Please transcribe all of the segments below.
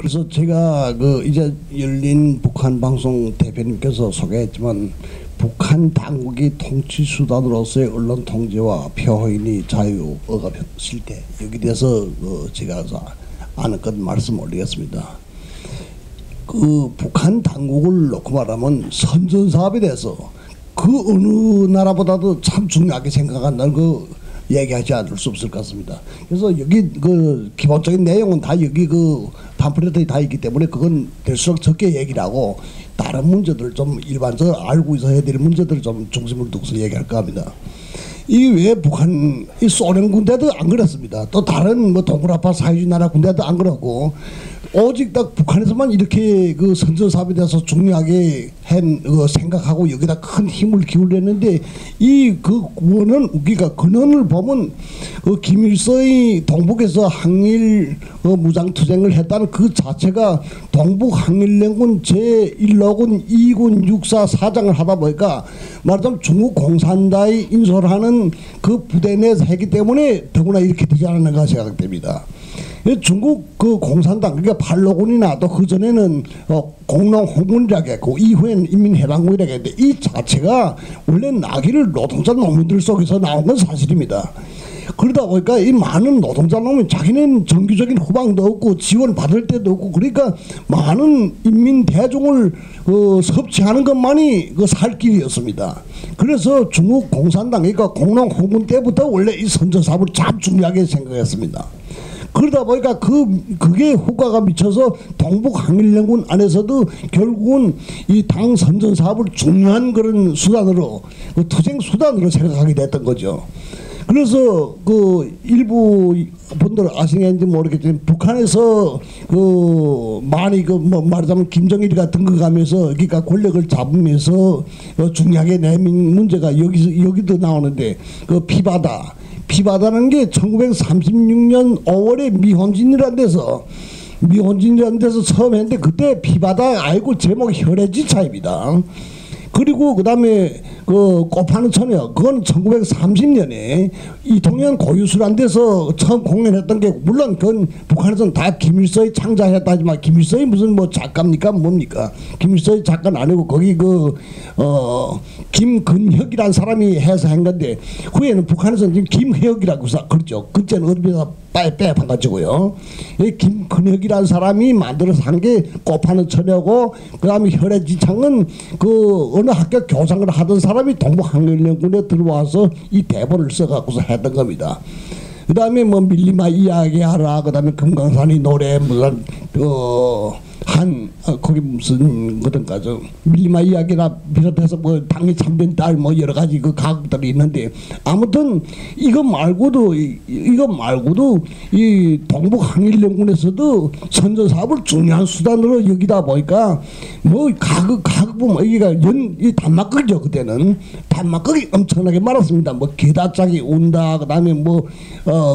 그래서 제가 그 이제 열린 북한 방송 대표님께서 소개했지만 북한 당국이 통치 수단으로서의 언론 통제와 표현의 자유, 억압 실태 여기 대해서 제가 아는 것 말씀 올리겠습니다. 그 북한 당국을 놓고 말하면 선전사업에 대해서 그 어느 나라보다도 참 중요하게 생각한다는 거 얘기하지 않을 수 없을 것 같습니다. 그래서 여기 그 기본적인 내용은 다 여기 그 팜플렛에 다 있기 때문에 그건 될수록 적게 얘기를 하고 다른 문제들 좀 일반적으로 알고 있어야 될 문제들을 좀 중심을 두고서 얘기할까 합니다. 이 왜 북한 이 소련 군대도 안 그랬습니다. 또 다른 뭐 동굴아파 사회주의 나라 군대도 안 그렇고 오직 딱 북한에서만 이렇게 그 선전사업에 대해서 중요하게 생각하고 여기다 큰 힘을 기울였는데 이 그 원은 우리가 근원을 보면 그 김일성이 동북에서 항일 무장투쟁을 했다는 그 자체가 동북항일연군 제1호군 2군 육사 사장을 하다 보니까 말하자면 중국 공산당이 인솔하는 그 부대 내에서 했기 때문에 더구나 이렇게 되지 않았는가 생각됩니다. 중국 그 공산당 그러니까 팔로군이나 또 그 전에는 공농홍군이라고 했고 이후에는 인민해방군이라고 했는데 이 자체가 원래 나기를 노동자 농민들 속에서 나온 건 사실입니다. 그러다 보니까 이 많은 노동자 농민 자기는 정규적인 후방도 없고 지원 받을 때도 없고 그러니까 많은 인민 대중을 섭취하는 것만이 그 살 길이었습니다. 그래서 중국 공산당 그러니까 공농홍군 때부터 원래 이 선전사업을 참 중요하게 생각했습니다. 그러다 보니까 그게 효과가 미쳐서 동북항일연군 안에서도 결국은 이 당 선전 사업을 중요한 그런 수단으로 투쟁 수단으로 생각하게 됐던 거죠. 그래서 그 일부 분들 아시는지 모르겠지만 북한에서 그 많이 그 뭐 말하자면 김정일이가 등극하면서 그러니까 권력을 잡으면서 중요하게 내민 문제가 여기도 나오는데 그 피바다는 게 1936년 5월에 미혼진이라는 데서 처음 했는데 그때 피바다 알고 제목이 혈애지차입니다. 그리고 그 다음에 그 꽃파는 처녀 그건 1930년에 이통현 고유수란 데서 처음 공연했던 게 물론 그건 북한에서는 다 김일성이 창작했다 하지만 김일성이 무슨 뭐 작가입니까 뭡니까 김일성이 작가는 아니고 거기 김근혁이라는 사람이 해서 한 건데 후에는 북한에서는 지금 김혜혁이라고 그렇죠. 그때는 어디서 빼봐가지고요. 김근혁이라는 사람이 만들어서 한 게 꽃파는 처녀고 그 다음에 혈애지창은 그 어느 학교 교장을 하던 사람이 동북항일연군에 들어와서 이 대본을 써갖고서 했던 겁니다. 그 다음에 뭐 밀리마 이야기하라 그 다음에 금강산이 노래 무슨 거기 무슨 거든가 저 밀리마 이야기나 비롯해서 뭐 당이 참된 딸 뭐 여러 가지 그 가곡들이 있는데 아무튼 이거 말고도 이 동북항일연군에서도 선전 사업을 중요한 수단으로 여기다 보니까 뭐 가극 보면 여기가 이 단막극이죠. 그때는 단막극이 엄청나게 많았습니다. 뭐 기다짝이 온다 그다음에 뭐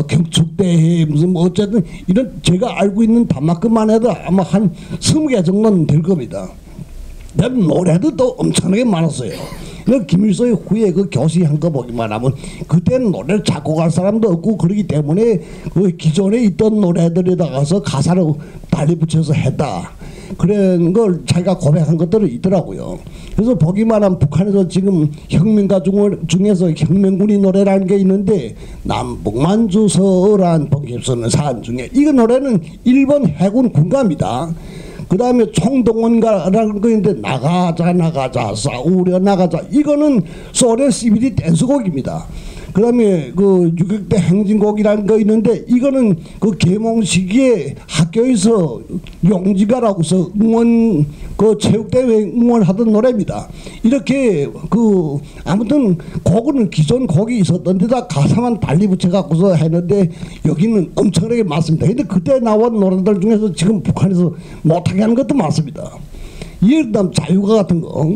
경축대회 무슨 뭐 어쨌든 이런 제가 알고 있는 단막극만 해도 아마 한 20개 정도는 될 겁니다. 노래도 또 엄청나게 많았어요. 김일성이 후에 그 교시한 거 보기만 하면 그때는 노래를 작곡할 사람도 없고 그러기 때문에 그 기존에 있던 노래들에다가서 가사를 달리 붙여서 했다. 그런 걸 자기가 고백한 것들이 있더라고요. 그래서 보기만 하면 북한에서 지금 혁명가 중에서 혁명군이 노래라는 게 있는데 남북만주서란 봉깁서는 산 중에 이 노래는 일본 해군 군가입니다. 그 다음에 총동원가라는 거 있는데 나가자 싸우려 나가자 이거는 소련 CBD 댄스곡입니다. 그 다음에 그 유격대 행진곡이라는 거 있는데 이거는 그 개몽 시기에 학교에서 용지가라고서 응원 그 체육대회 응원하던 노래입니다. 이렇게 그 아무튼 곡은 기존 곡이 있었던 데다 가사만 달리 붙여갖고서 했는데 여기는 엄청나게 많습니다. 근데 그때 나온 노래들 중에서 지금 북한에서 못하게 하는 것도 많습니다. 예를 들면 자유가 같은 거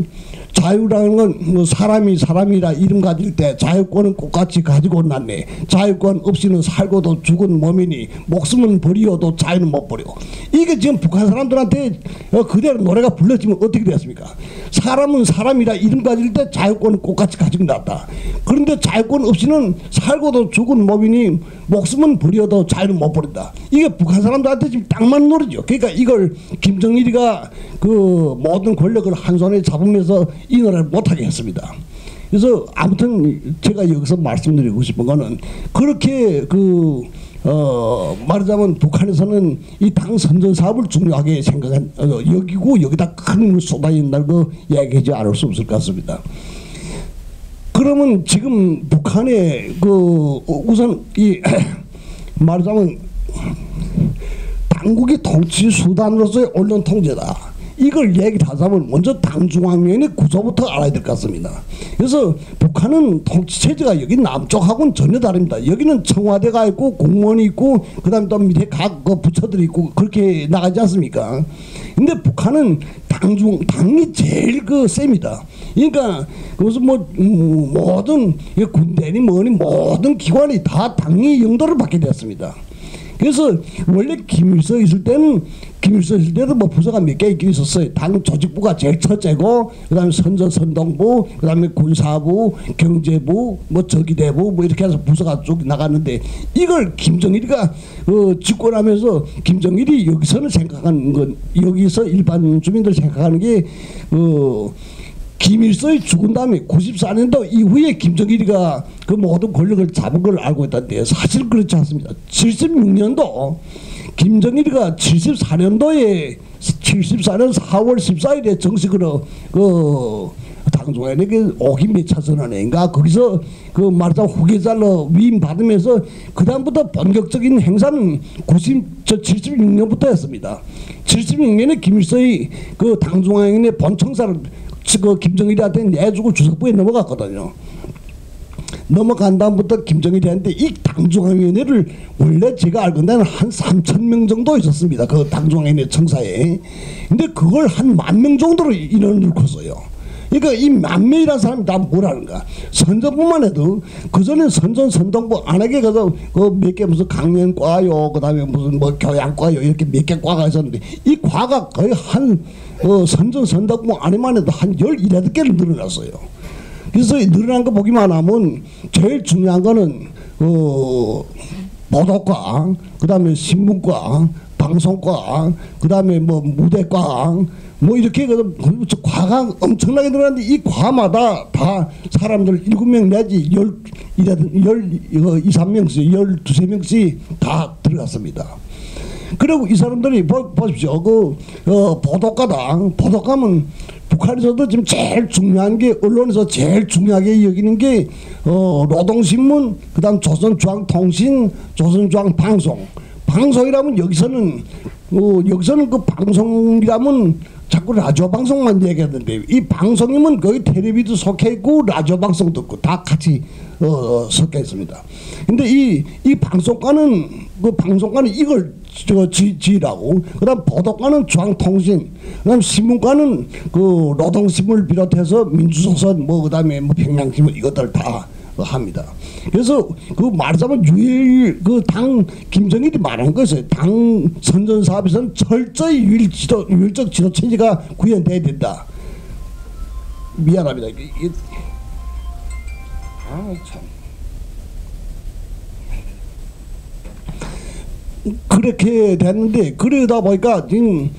자유라는 건 뭐 사람이라 이름 가질 때 자유권은 똑같이 가지고 났네. 자유권 없이는 살고도 죽은 몸이니 목숨은 버리어도 자유는 못 버려. 이게 지금 북한 사람들한테 그대로 노래가 불러지면 어떻게 되었습니까? 사람은 사람이라 이름 가질 때 자유권은 똑같이 가지고 났다. 그런데 자유권 없이는 살고도 죽은 몸이니 목숨은 버려도 자유는 못 버린다. 이게 북한 사람들한테 지금 딱 맞는 노래죠. 그러니까 이걸 김정일이가 그 모든 권력을 한 손에 잡으면서 이 노래를 못하게 했습니다. 그래서 아무튼 제가 여기서 말씀드리고 싶은 거는 그렇게 말하자면 북한에서는 이 당 선전 사업을 중요하게 여기고 여기다 큰 힘을 쏟아낸다고 이야기하지 않을 수 없을 것 같습니다. 그러면 지금 북한의 우선 이 말하자면 당국의 통치 수단으로서의 언론 통제다. 이걸 얘기를 하자면 먼저 당중앙위원회 구조부터 알아야 될 것 같습니다. 그래서 북한은 통치체제가 여기 남쪽하고는 전혀 다릅니다. 여기는 청와대가 있고 공무원이 있고 그 다음에 또 밑에 각 부처들이 있고 그렇게 나가지 않습니까? 근데 북한은 당이 제일 셉니다. 그러니까 무슨 모든 군대니 뭐니 모든 기관이 다 당의 영도를 받게 되었습니다. 그래서 원래 김일성 있을 때도 뭐 부서가 몇 개 있긴 있었어요. 당 조직부가 제일 첫째고 그다음에 선전선동부, 그다음에 군사부, 경제부, 뭐 저기대부 뭐 이렇게 해서 부서가 쭉 나갔는데 이걸 김정일이가 집권하면서 김정일이 여기서는 생각하는 건 여기서 일반 주민들 생각하는 게 김일성이 죽은 다음에 94년도 이후에 김정일이가 그 모든 권력을 잡은 걸 알고 있다는데 사실 그렇지 않습니다. 76년도 김정일이가 74년 4월 14일에 정식으로 당중앙에게 오기 매차선언회인가 거기서 말하자면 후계자로 위임받으면서 그 다음부터 본격적인 행사는 76년부터 했습니다. 76년에 김일성이 당중앙회 본청사를 김정일이한테 내주고 주석부에 넘어갔거든요. 넘어간 다음부터 김정일이한테 이 당중앙위원회를 원래 제가 알건대는 한 3,000명 정도 있었습니다. 그 당중앙위원회 청사에. 근데 그걸 한 10,000명 정도로 인원을 넣었어요. 그러니까 이 10,000명이라는 사람이 다 뭐라는가. 선전부만 해도 그전에 선전선동부 안 하게 가서 몇 개 무슨 강연과요, 그 다음에 무슨 뭐 교양과요 이렇게 몇 개 과가 있었는데 이 과가 거의 한 선전선동부 안에만 해도 한 17개를 늘어났어요. 그래서 늘어난 거 보기만 하면 제일 중요한 거는 보도과, 그 다음에 신문과, 방송과, 그 다음에 뭐 무대과, 뭐 이렇게 과가 엄청나게 늘어났는데 이 과마다 다 사람들 7명 내지 12~13명씩 12~13명씩 다 들어갔습니다. 그리고 이 사람들이 보십시오. 보도과면 북한에서도 지금 제일 중요한 게 언론에서 제일 중요하게 여기는 게 노동신문, 그다음 조선중앙통신, 조선중앙방송. 방송이라면 여기서는 그 방송이라면 자꾸 라디오 방송만 얘기하는데 이 방송이면 거기 텔레비도 속해 있고 라디오 방송도 있고 다 같이 섞여 있습니다. 근데 이 방송과는 이걸 지라고, 그다음 보도과는 중앙통신, 그다음 신문과는 노동신문을 비롯해서 민주조선, 그다음에 평양신문 이것들 다 합니다. 그래서 말하자면 유일 당 김정일이 말한 것은 당 선전 사업에서는 철저히 유일적 지도 체제가 구현돼야 된다. 미안합니다. 참. 그렇게 됐는데 그러다 보니까 지금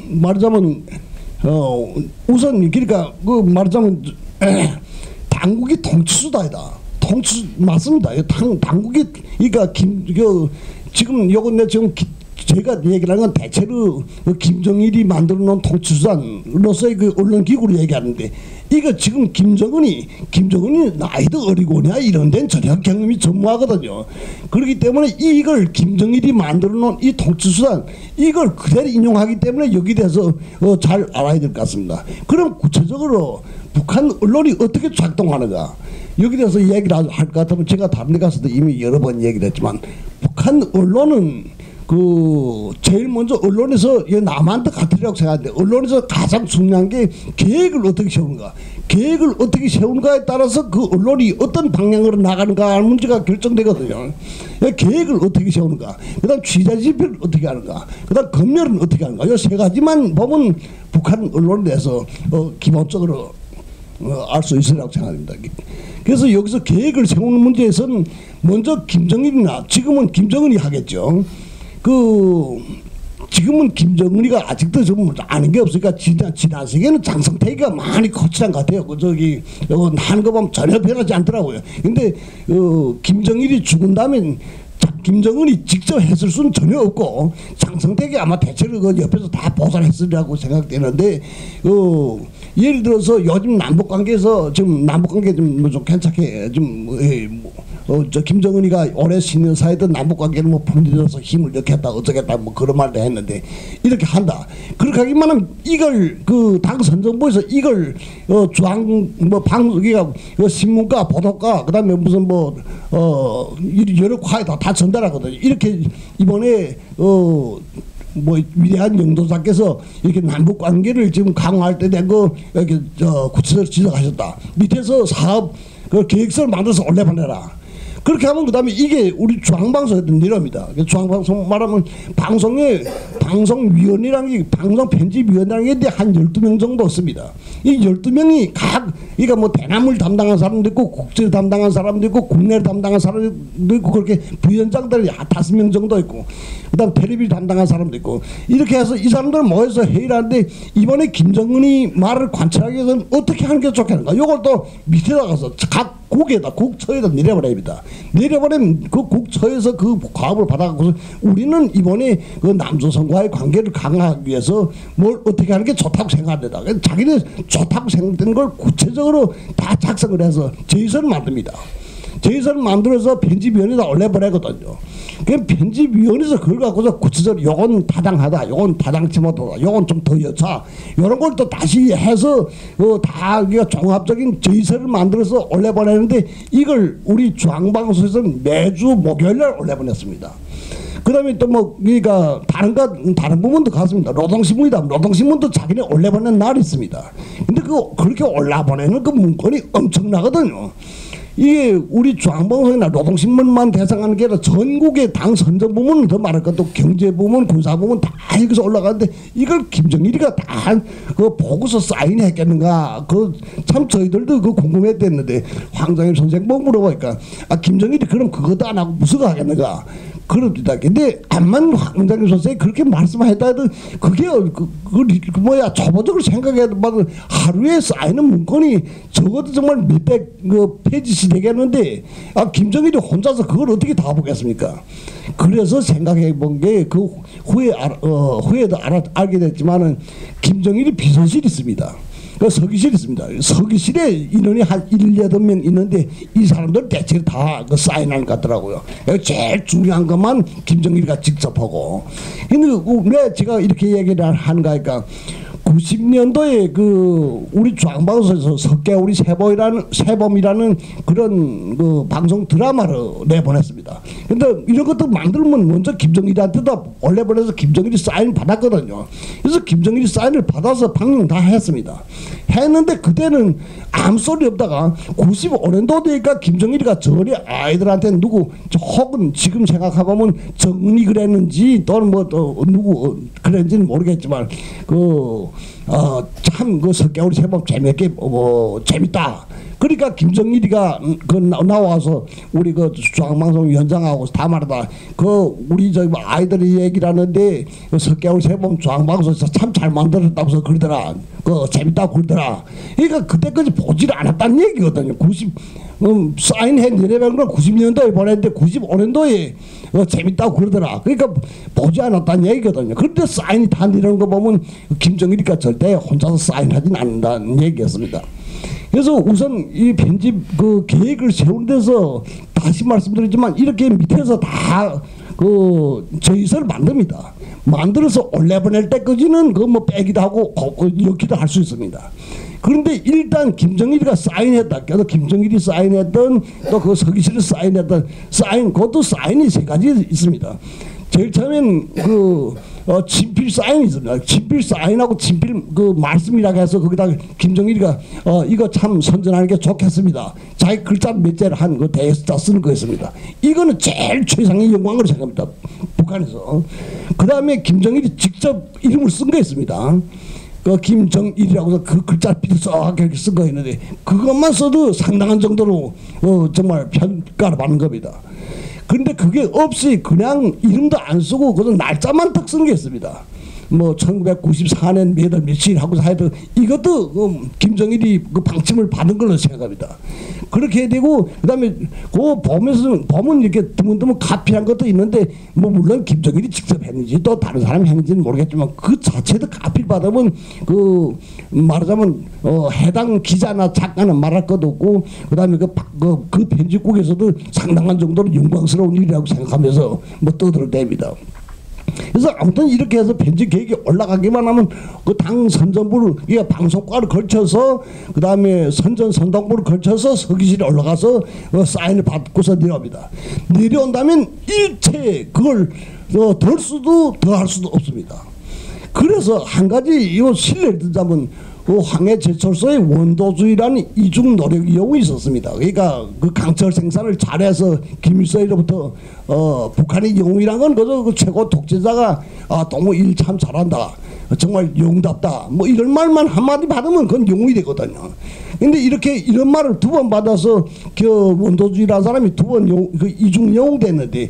말하자면 우선 그러니까 말하자면 당국이 통치수단이다. 통치 맞습니다. 당국이 그러니까 지금 요건 지금 제가 얘기를 하는 건 대체로 김정일이 만들어 놓은 통치수단으로서의 언론 기구로 얘기하는데 이거 지금 김정은이 나이도 어리고냐 이런 데는 전혀 경험이 전무하거든요. 그렇기 때문에 이걸 김정일이 만들어 놓은 이 통치수단 이걸 그대로 인용하기 때문에 여기 대해서 잘 알아야 될 것 같습니다. 그럼 구체적으로 북한 언론이 어떻게 작동하는가 여기 대해서 얘기를 할 것 같으면 제가 다른 데 가서도 이미 여러 번 얘기를 했지만 북한 언론은 제일 먼저 언론에서 남한테 같으리라고 생각하는데 언론에서 가장 중요한 게 계획을 어떻게 세우는가. 계획을 어떻게 세우는가에 따라서 그 언론이 어떤 방향으로 나가는가 하는 문제가 결정되거든요. 계획을 어떻게 세우는가. 그 다음 취재집필을 어떻게 하는가. 그 다음 검열은 어떻게 하는가. 이 세 가지만 보면 북한 언론에 대해서 기본적으로 알 수 있으리라고 생각합니다. 그래서 여기서 계획을 세우는 문제에서는 먼저 김정일이나 지금은 김정은이 하겠죠. 지금은 김정은이가 아직도 좀 아는 게 없으니까 지난 세계는 장성택이가 많이 거칠한 것 같아요. 하는 거 보면 전혀 변하지 않더라고요. 근데 김정일이 죽은 다음에 김정은이 직접 했을 수는 전혀 없고 장성택이 아마 대체로 옆에서 다 보살했으리라고 생각되는데 예를 들어서 요즘 남북관계에서 지금 남북관계 좀 괜찮게 저 김정은이가 오래 신년사에도 남북관계를 풍기려서 힘을 넣겠다 어쩌겠다 그런 말도 했는데 이렇게 한다. 그렇게 하기만 하면 이걸 당선정부에서 이걸 방송이가 신문가 보도가 그다음에 무슨 여러 과에다 다 전달하거든요. 이렇게 이번에 위대한 영도사께서 이렇게 남북 관계를 지금 강화할 때 된 거 이렇게 구체적으로 지적하셨다. 밑에서 사업 계획서를 만들어서 올려보내라. 그렇게 하면 그다음에 이게 우리 중앙방송에도 내려옵니다. 중앙방송 말하면 방송위원이라는 게 방송 편집위원이라는 게 한 12명 정도 있습니다. 이 12명이 그러니까 대남을 담당한 사람도 있고 국제를 담당한 사람도 있고 국내를 담당한 사람도 있고 그렇게 부위원장들이 5명 정도 있고 그다음 텔레비전 담당한 사람도 있고 이렇게 해서 이 사람들 모여서 회의를 하는데 이번에 김정은이 말을 관찰하기 위해서는 어떻게 하는 게 좋겠는가. 이걸 또 밑에다 가서 각 국처에다 내려버립니다. 내려버리면 그 국처에서 그 과업을 받아갖고서 우리는 이번에 남조선과의 관계를 강화하기 위해서 뭘 어떻게 하는 게 좋다고 생각합니다. 자기네 좋다고 생각되는 걸 구체적으로 다 작성을 해서 제의서를 만듭니다. 제의서를 만들어서 편집위원회에다 올려버리거든요. 그 편집위원회에서 그걸 갖고서 구체적으로 요건 타당하다, 요건 타당치 못하다, 요건 좀 더 여차 이런 걸 또 다시 해서 다 종합적인 제의서를 만들어서 올려보내는데 이걸 우리 중앙방송에서는 매주 목요일날 올려보냈습니다. 그 다음에 또 그러니까 다른 부분도 같습니다. 노동신문이다. 노동신문도 자기네 올려보내는 날이 있습니다. 근데 그렇게 올라보내는 그 문건이 엄청나거든요. 이게 우리 중앙방송이나 노동신문만 대상하는 게 아니라 전국의 당 선전부문은 더 많을 것도 경제부문, 군사부문 다 여기서 올라가는데 이걸 김정일이가 다 보고서 사인했겠는가. 참 저희들도 궁금했댔는데 황정일 선생 물어보니까 김정일이 그럼 그것도 안 하고 무슨 거 하겠는가. 그럽니다. 근데 암만 황정일 선생이 그렇게 말씀했다 해도 그게 초보적으로 생각해도 하루에 쌓이는 문건이 적어도 정말 몇백 페이지씩 되겠는데 김정일이 혼자서 그걸 어떻게 다 보겠습니까? 그래서 생각해 본 게 그 후에도 알게 됐지만은 김정일이 비서실이 있습니다. 서기실이 있습니다. 서기실에 인원이 한 7명 있는데 이 사람들 대체로 다 사인하는 것 같더라고요. 제일 중요한 것만 김정일이가 직접 하고. 근데 왜 제가 이렇게 얘기를 하는가 하니까 90년도에 우리 중앙방송에서 석개우리 세범이라는 그런 방송 드라마를 내보냈습니다. 근데 이런 것도 만들면 먼저 김정일한테다 올려보내서 김정일이 사인 받았거든요. 그래서 김정일이 사인을 받아서 방영 다 했습니다. 했는데 그때는 아무 소리 없다가 95년도 되니까 김정일이가 저리 아이들한테 혹은 지금 생각해보면 정은이 그랬는지 또는 누구 그랬는지는 모르겠지만 참 석개우리 세범 재밌게 재밌다. 그러니까 김정일이가 나와서 우리 중앙방송 위원장하고 다 말하다 우리 아이들이 얘기를 하는데 석개우리 세범 중앙방송에서 참 잘 만들었다고 그러더라. 재밌다고 그러더라. 그러니까 그때까지 보지를 않았다는 얘기거든요. 사인해 내려간 걸 90년도에 보냈는데 95년도에 재밌다고 그러더라. 그러니까 보지 않았다는 얘기거든요. 그런데 사인이 다 내려온 거 보면 김정일이가 절대 혼자서 사인하진 않는다는 얘기였습니다. 그래서 우선 이 편집 계획을 세우는 데서 다시 말씀드리지만 이렇게 밑에서 다 제의서를 만듭니다. 만들어서 올려보낼 때까지는 빼기도 하고 엮기도 할 수 있습니다. 그런데 일단 김정일이가 사인했다. 그래서 김정일이 사인했던 또 서기실이 사인했던 그것도 사인이 세 가지 있습니다. 제일 처음엔 친필 사인이 있습니다. 친필 사인하고 친필 그 말씀이라고 해서 거기다 김정일이가 이거 참 선전하는 게 좋겠습니다. 자기 글자 몇 자를 한 그 대에서 쓰는 거였습니다. 이거는 제일 최상의 영광으로 생각합니다. 북한에서. 그 다음에 김정일이 직접 이름을 쓴 거였습니다. 그 김정일이라고 해서 그 글자 삐뚤썩 이렇게 쓴 거였는데 그것만 써도 상당한 정도로 정말 평가를 받는 겁니다. 그런데 그게 없이 그냥 이름도 안 쓰고 그냥 날짜만 딱 쓰는 게 있습니다. 뭐 1994년 몇 월 며칠 하고서 하여튼 이것도 김정일이 그 방침을 받은 걸로 생각합니다. 그렇게 되고 그다음에 그 보면 이렇게 드문드문 카피한 것도 있는데 뭐 물론 김정일이 직접 했는지 또 다른 사람이 했는지는 모르겠지만 그 자체도 카피를 받으면 그 말하자면 해당 기자나 작가는 말할 것도 없고 그다음에 그 편집국에서도 상당한 정도로 영광스러운 일이라고 생각하면서 뭐 떠들어댑니다. 그래서 아무튼 이렇게 해서 편집 계획이 올라가기만 하면 그 당 선전부를 이게 방송과를 걸쳐서 그 다음에 선동부를 걸쳐서 서기실에 올라가서 사인을 받고서 내려옵니다. 내려온다면 일체 그걸 덜 수도 더할 수도 없습니다. 그래서 한 가지 이거 신뢰를 듣자면 그 황해제철소의 원도주의라는 이중 노력이 요구 있었습니다. 그러니까 그 강철 생산을 잘해서 김일성으로부터 북한의 영웅이란 건 그저 그 최고 독재자가 너무 일 참 잘한다. 정말 영웅답다. 뭐 이런 말만 한마디 받으면 그건 영웅이 되거든요. 근데 이런 말을 두 번 받아서 그 원도주의라는 사람이 두 번 그 이중 영웅 됐는데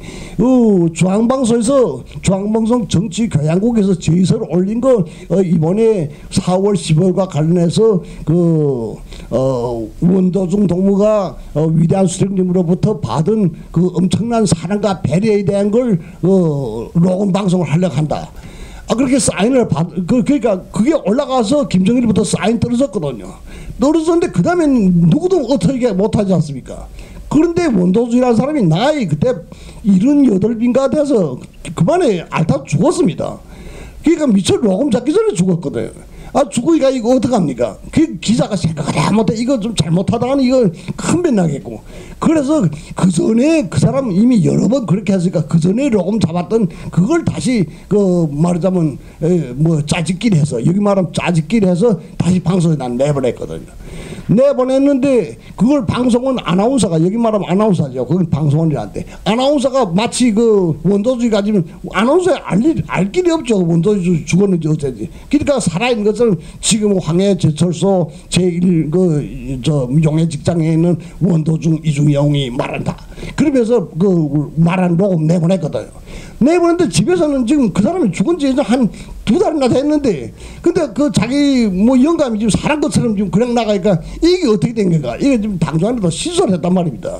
중앙방송 정치교양국에서 제의서를 올린 거 이번에 4월 15일과 관련해서 그 원도중 동무가 위대한 수령님으로부터 받은 그 엄청난 사랑과 배려에 대한 걸 녹음 방송을 하려고 한다. 그렇게 사인을 그러니까 그게 올라가서 김정일부터 사인 떨어졌거든요. 떨어졌는데 그 다음엔 누구도 어떻게 못하지 않습니까? 그런데 원도주의라는 사람이 나이 그때 78인가 돼서 그만에 앓다 죽었습니다. 그러니까 미처 녹음 잡기 전에 죽었거든요. 죽으니까 이거 어떡합니까? 그 기자가 생각을 못해. 이거 좀 잘못하다가는 이거 큰 배 나겠고. 그래서 그 전에 그 사람 이미 여러 번 그렇게 했으니까 그 전에 녹음 잡았던 그걸 다시 말하자면 짜집기를 해서 여기 말하면 짜집기를 해서 다시 방송에 난 내보냈거든요. 내보냈는데 그걸 방송은 아나운서가 여기 말하면 아나운서죠. 그건 방송원이란데 아나운서가 마치 그 원도주의 가지면 아나운서에 알 길이 없죠. 원도주의 죽었는지 어쩐지. 그러니까 살아있는 것을 지금 황해제철소 제1 용해 직장에 있는 원도중 이중영이 말한다. 그러면서 그 말한 녹음 내보냈거든요. 내보냈는데 집에서는 지금 그 사람이 죽은 지 한 2달이나 됐는데 근데 그 자기 뭐 영감이 지금 사람 것처럼 지금 그냥 나가니까 이게 어떻게 된 건가? 이게 지금 당장에도 신설했단 말입니다.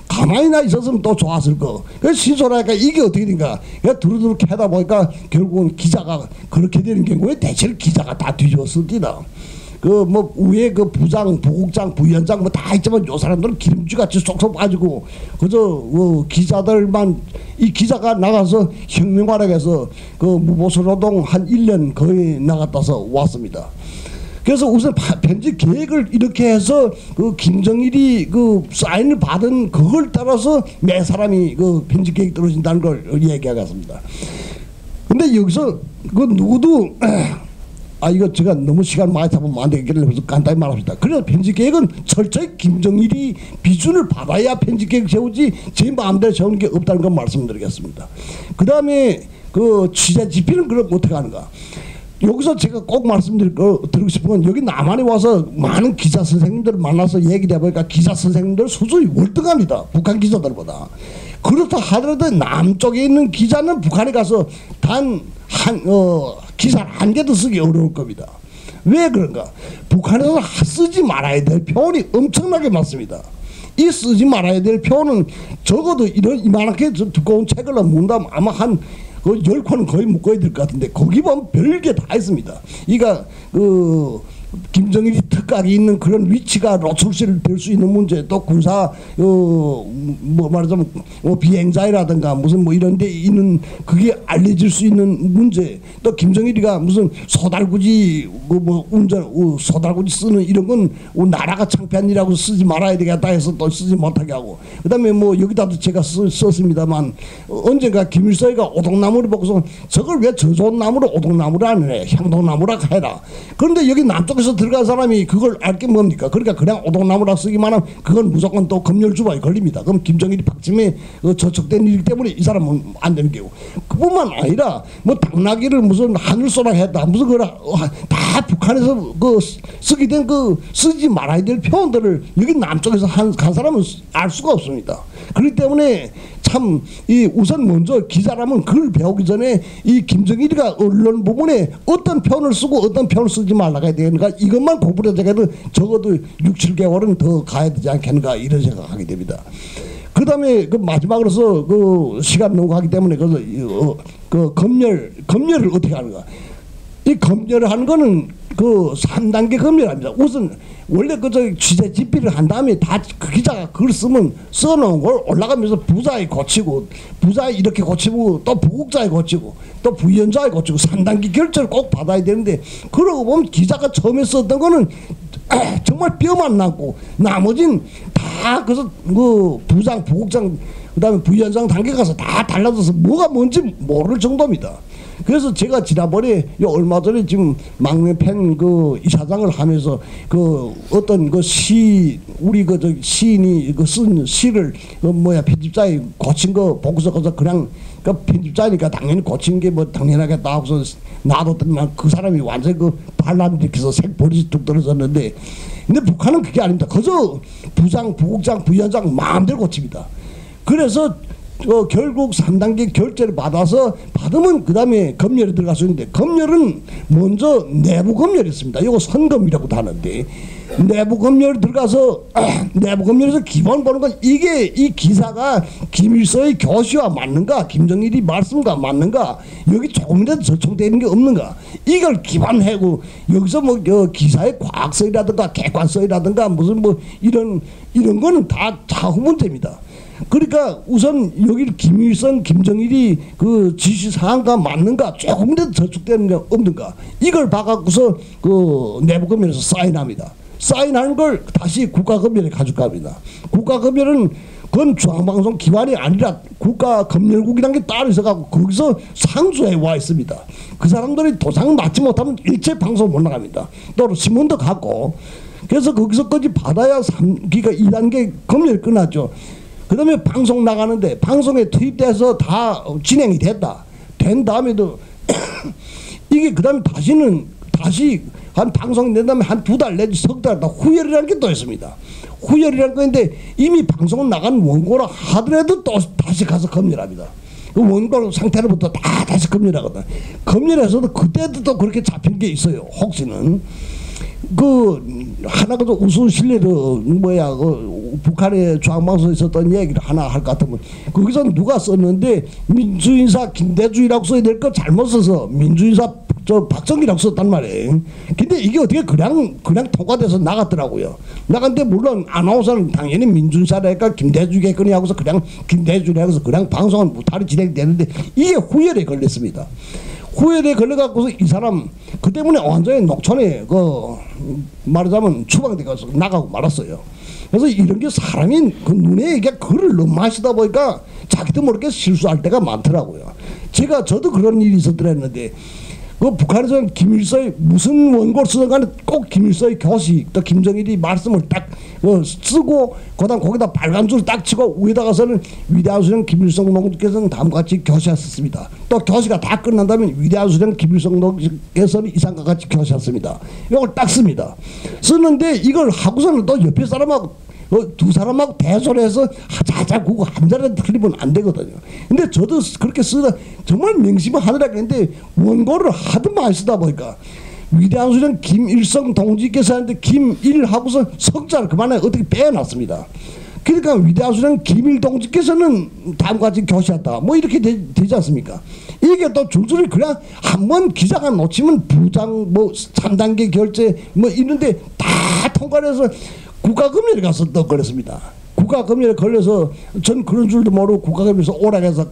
가만히나 있었으면 또 좋았을 거. 그래서 신설하니까 이게 어떻게 된가? 두루두루 캐다 보니까 결국은 기자가 그렇게 되는 경우에 대체로 기자가 다 뒤집었습니다. 그 뭐 위에 그 부장, 부국장, 부위원장 뭐 다 있지만 요 사람들은 기름쥐 같이 쏙쏙 빠지고 그저 기자들만 이 기자가 나가서 혁명활약해서 그 무보수노동 한 1년 거의 나갔다서 왔습니다. 그래서 우선 편집 계획을 이렇게 해서 그 김정일이 그 사인을 받은 그걸 따라서 매 사람이 그 편집 계획이 떨어진다는 걸 얘기하겠습니다. 근데 여기서 그 누구도 이거 제가 너무 시간 많이 잡으면 안 되겠길래 그래서 간단히 말합시다. 그래서 편집 계획은 철저히 김정일이 비준을 받아야 편집 계획 세우지 제 마음대로 세우는 게 없다는 걸 말씀드리겠습니다. 그 다음에 그 취재 집필은 그럼 어떻게 하는가? 여기서 제가 꼭 드리고 싶은 건 여기 남한에 와서 많은 기자 선생님들을 만나서 얘기를 해보니까 기자 선생님들 수준이 월등합니다. 북한 기자들보다. 그렇다 하더라도 남쪽에 있는 기자는 북한에 가서 기사 한 개도 쓰기 어려울 겁니다. 왜 그런가? 북한에서 쓰지 말아야 될 표현이 엄청나게 많습니다. 이 쓰지 말아야 될 표현은 적어도 이만하게 두꺼운 책을 문다면 아마 한 10권은 거의 묶어야 될 것 같은데 거기 보면 별게 다 있습니다. 그러니까 김정일이 특각이 있는 그런 위치가 노출시를 될 수 있는 문제, 또 군사 뭐 말하자면 비행자라든가 무슨 뭐 이런 데 있는 그게 알려질 수 있는 문제, 또 김정일이가 무슨 소달구지 뭐 운전 소달구지 쓰는 이런 건 나라가 창피한 일이라고 쓰지 말아야 되겠다 해서 또 쓰지 못하게 하고, 그다음에 뭐 여기다도 제가 썼습니다만 언젠가 김일성이가 오동나무를 보고서 저걸 왜 저 좋은 나무를 오동나무를 안 해, 향동나무라 해라. 그런데 여기 남쪽에서 들어간 사람이 그걸 알 게 뭡니까? 그러니까 그냥 오동나무라 쓰기만 하면 그건 무조건 또 검열주범에 걸립니다. 그럼 김정일이 박침에 저촉된 일 때문에 이 사람은 안 되는 게고, 그뿐만 아니라 뭐 당나귀를 무슨 하늘소라 했다 무슨 거라 다 북한에서 그 쓰게 된 그 쓰지 말아야 될 표현들을 여기 남쪽에서 간 사람은 알 수가 없습니다. 그렇기 때문에 참 이 우선 먼저 기자라면 그걸 배우기 전에 이 김정일이가 언론 부분에 어떤 표현을 쓰고 어떤 표현을 쓰지 말라고 해야 되는가, 이것만 공부를 해도 적어도 6, 7개월은 더 가야 되지 않겠는가 이런 생각하게 됩니다. 그 다음에 그 마지막으로서 그 시간 너무 가기 때문에 그 검열을 어떻게 하는가. 이 검열을 하는 거는 그 3단계 검열합니다. 우선 원래 그 취재 집필을 한 다음에 다 그 기자가 글 쓰면 써놓은 걸 올라가면서 부자에 고치고, 부자에 이렇게 고치고, 또 부국자에 고치고, 또 부위원장에 고치고 3단계 결제를 꼭 받아야 되는데, 그러고 보면 기자가 처음에 썼던 거는 정말 뼈만 남고 나머지는 다 그래서 그 부장, 부국장, 그다음에 부위원장 단계 가서 다 달라져서 뭐가 뭔지 모를 정도입니다. 그래서 제가 지난번에 얼마 전에 지금 막내팬 그 이사장을 하면서 그 어떤 그 우리 그 시인이 그 쓴 시를 편집자에 고친 거 보고서 그냥 그 편집자니까 당연히 고친 게 뭐 당연하겠다 하고서 놔뒀더니만 그 사람이 완전히 그 반란 일으켜서 색버릇이 뚝 떨어졌는데, 근데 북한은 그게 아닙니다. 그저 부장, 부국장, 부위원장 마음대로 고칩니다. 그래서 결국 3단계 결제를 받으면 그 다음에 검열에 들어갈 수 있는데, 검열은 먼저 내부 검열이었습니다. 이거 선검이라고도 하는데, 내부 검열에 들어가서 내부 검열에서 기본 보는 건 이게 이 기사가 김일성의 교시와 맞는가, 김정일이 말씀과 맞는가, 여기 조금이라도 저촉되는 게 없는가, 이걸 기반하고 여기서 뭐 기사의 과학성이라든가 객관성이라든가 무슨 뭐 이런 거는 다 차후 문제입니다. 그러니까 우선 여기 김일성, 김정일이 그 지시 사항과 맞는가, 조금이라도 저촉되는 게 없는가, 이걸 봐갖고서 그 내부검열에서 사인합니다. 사인하는 걸 다시 국가검열에 가져갑니다. 국가검열은 그건 중앙방송 기관이 아니라 국가검열국이라는 게 따로 있어갖고 거기서 상주에 와 있습니다. 그 사람들이 도장 맞지 못하면 일체 방송 못 나갑니다. 또 신문도 갖고, 그래서 거기서까지 받아야 3기가 2단계 검열이 끝났죠. 그 다음에 방송 나가는데 방송에 투입돼서 다 진행이 된 다음에도 이게 그 다음에 다시 한 방송이 된 다음에 한 2달 내지 석 달 다 후열이라는 게 또 있습니다. 후열이라는 건데 이미 방송 나간 원고라 하더라도 또 다시 가서 검열합니다. 그 원고 상태로부터 다 다시 검열하거든. 검열해서도 그때도 또 그렇게 잡힌 게 있어요. 혹시는 그 하나 그 우스운 실례로 북한의 중앙방송에 있었던 얘기를 하나 할 것 같으면, 거기서 누가 썼는데 민주인사 김대중이라고 써야 될 거 잘못 써서 민주인사 박정희라고 썼단 말이에요. 근데 이게 어떻게 그냥 통과돼서 나갔더라고요. 나갔는데 물론 아나운서는 당연히 민주인사라니까 김대중이겠거니 하고서 그냥 김대중이라고 해서 그냥 방송은 무탈이 진행되는데, 이게 후열에 걸렸습니다. 후열에 걸려갖고서 이 사람 그 때문에 완전히 녹촌에 말하자면 추방돼 가서 나가고 말았어요. 그래서 이런 게 사람이 그 눈에 이게 글을 너무 마시다 보니까 자기도 모르게 실수할 때가 많더라고요. 저도 그런 일이 있었더랬는데, 그 북한에서는 김일성이 무슨 원고를 쓰든 간에 꼭 김일성의 교시, 또 김정일이 말씀을 딱 쓰고, 그다음 거기다 빨간 줄 딱 치고 위에다가서는 위대한 수령 김일성 동지께서는 다음과 같이 교시하셨습니다. 또 교시가 다 끝난 다음에 위대한 수령 김일성 동지께서는 이상과 같이 교시하셨습니다. 이걸 딱 씁니다. 쓰는데 이걸 하고서는 또 옆에 사람하고 두 사람하고 대소리해서 자자 구고 한 자리에 틀리면 안 되거든요. 근데 저도 그렇게 쓰다 정말 명심을 하더라고요. 근데 원고를 하도 많이 쓰다 보니까 위대한 수령 김일성 동지께서 하는데 김일 하고서 석자를 그만에 어떻게 빼놨습니다. 그러니까 위대한 수령 김일 동지께서는 다음과 같이 교시했다 뭐 이렇게 되지 않습니까? 이게 또 줄줄이 그냥 한번 기자가 놓치면 부장 뭐 3단계 결제 뭐 이런데 다 통과해서 국가검열에 가서 또 그랬습니다. 국가검열에 걸려서 전 그런 줄도 모르고 국가검열에서 오락해서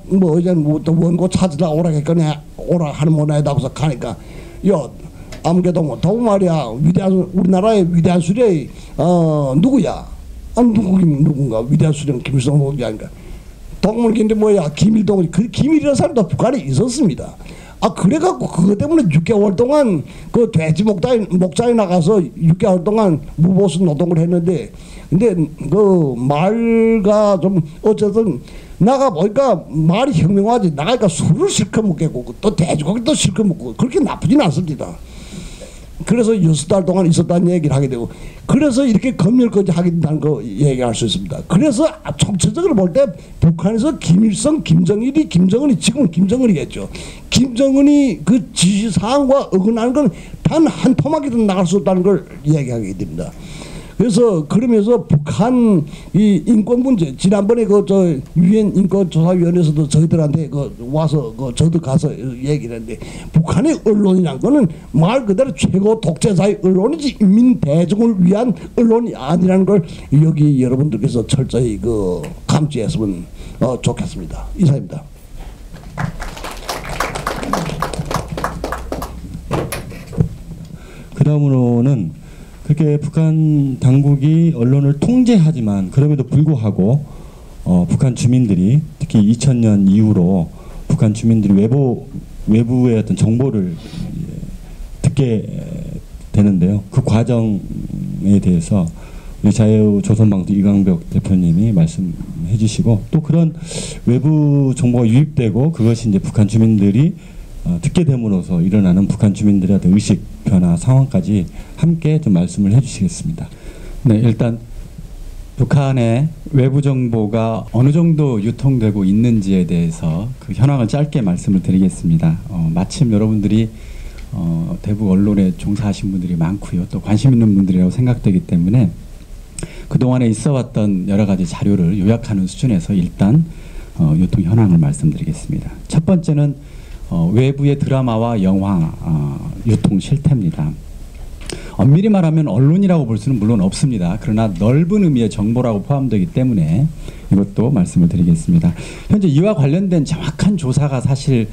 뭐 이제 또 원고 찾으라 오락했거니 오락 하는 모나이다 하고서 가니까 아무개동 동 말이야 위대한 우리나라의 위대한 수령이 누구야? 누군가 위대한 수령 김일성 동지 아닌가? 동물인데 뭐야 김일동 그 김일이라는 사람도 북한에 있었습니다. 그래갖고 그것 때문에 6개월 동안 그 돼지 목장에 나가서 6개월 동안 무보수 노동을 했는데 근데 그 말가 좀 어쨌든 나가 보니까 말이 혁명하지 나가니까 술을 실컷 먹겠고 또 돼지고기도 실컷 먹고 그렇게 나쁘진 않습니다. 그래서 6달 동안 있었다는 얘기를 하게 되고 그래서 이렇게 검열까지 하게 된다는 거 얘기할 수 있습니다. 그래서 총체적으로 볼 때 북한에서 김일성, 김정일이 김정은이 지금은 김정은이겠죠. 김정은이 그 지시사항과 어긋나는 건 단 한 토막이도 나갈 수 없다는 걸 얘기하게 됩니다. 그래서 그러면서 북한 이 인권 문제 지난번에 그 저 유엔 인권조사위원회에서도 저희들한테 와서 저도 가서 얘기를 했는데 북한의 언론이란 거는 말 그대로 최고 독재자의 언론이지 인민 대중을 위한 언론이 아니라는 걸 여기 여러분들께서 철저히 감지했으면 좋겠습니다. 이상입니다. 그다음으로는 그렇게 북한 당국이 언론을 통제하지만 그럼에도 불구하고 북한 주민들이 특히 2000년 이후로 북한 주민들이 외부의 어떤 정보를 듣게 되는데요. 그 과정에 대해서 우리 자유조선방송 이광벽 대표님이 말씀해 주시고 또 그런 외부 정보가 유입되고 그것이 이제 북한 주민들이 듣게 됨으로써 일어나는 북한 주민들의 어떤 의식 변화 상황까지 함께 좀 말씀을 해주시겠습니다. 네, 일단 북한의 외부 정보가 어느 정도 유통되고 있는지에 대해서 그 현황을 짧게 말씀을 드리겠습니다. 마침 여러분들이 대북 언론에 종사하신 분들이 많고요, 또 관심 있는 분들이라고 생각되기 때문에 그동안에 있어왔던 여러 가지 자료를 요약하는 수준에서 일단 유통 현황을 말씀드리겠습니다. 첫 번째는 외부의 드라마와 영화 유통 실태입니다. 엄밀히 말하면 언론이라고 볼 수는 물론 없습니다. 그러나 넓은 의미의 정보라고 포함되기 때문에 이것도 말씀을 드리겠습니다. 현재 이와 관련된 정확한 조사가 사실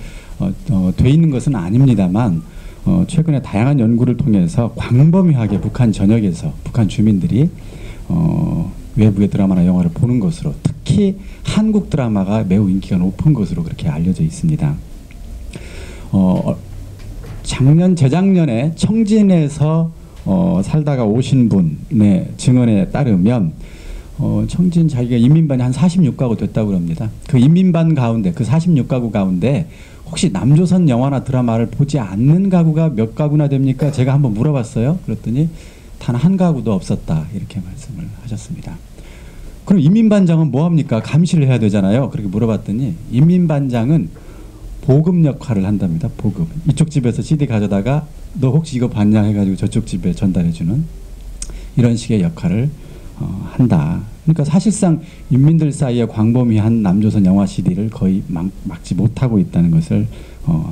돼 있는 것은 아닙니다만 최근에 다양한 연구를 통해서 광범위하게 북한 전역에서 북한 주민들이 외부의 드라마나 영화를 보는 것으로 특히 한국 드라마가 매우 인기가 높은 것으로 그렇게 알려져 있습니다. 재작년에 청진에서 살다가 오신 분의 증언에 따르면 청진 자기가 인민반이 한 46가구 됐다고 합니다. 그 인민반 가운데 그 46가구 가운데 혹시 남조선 영화나 드라마를 보지 않는 가구가 몇 가구나 됩니까? 제가 한번 물어봤어요. 그랬더니 단 한 가구도 없었다 이렇게 말씀을 하셨습니다. 그럼 인민반장은 뭐합니까? 감시를 해야 되잖아요. 그렇게 물어봤더니 인민반장은 보급 역할을 한답니다. 보급. 이쪽 집에서 CD 가져다가 너 혹시 이거 봤냐 해가지고 저쪽 집에 전달해주는 이런 식의 역할을 한다. 그러니까 사실상 인민들 사이에 광범위한 남조선 영화 CD를 거의 막지 못하고 있다는 것을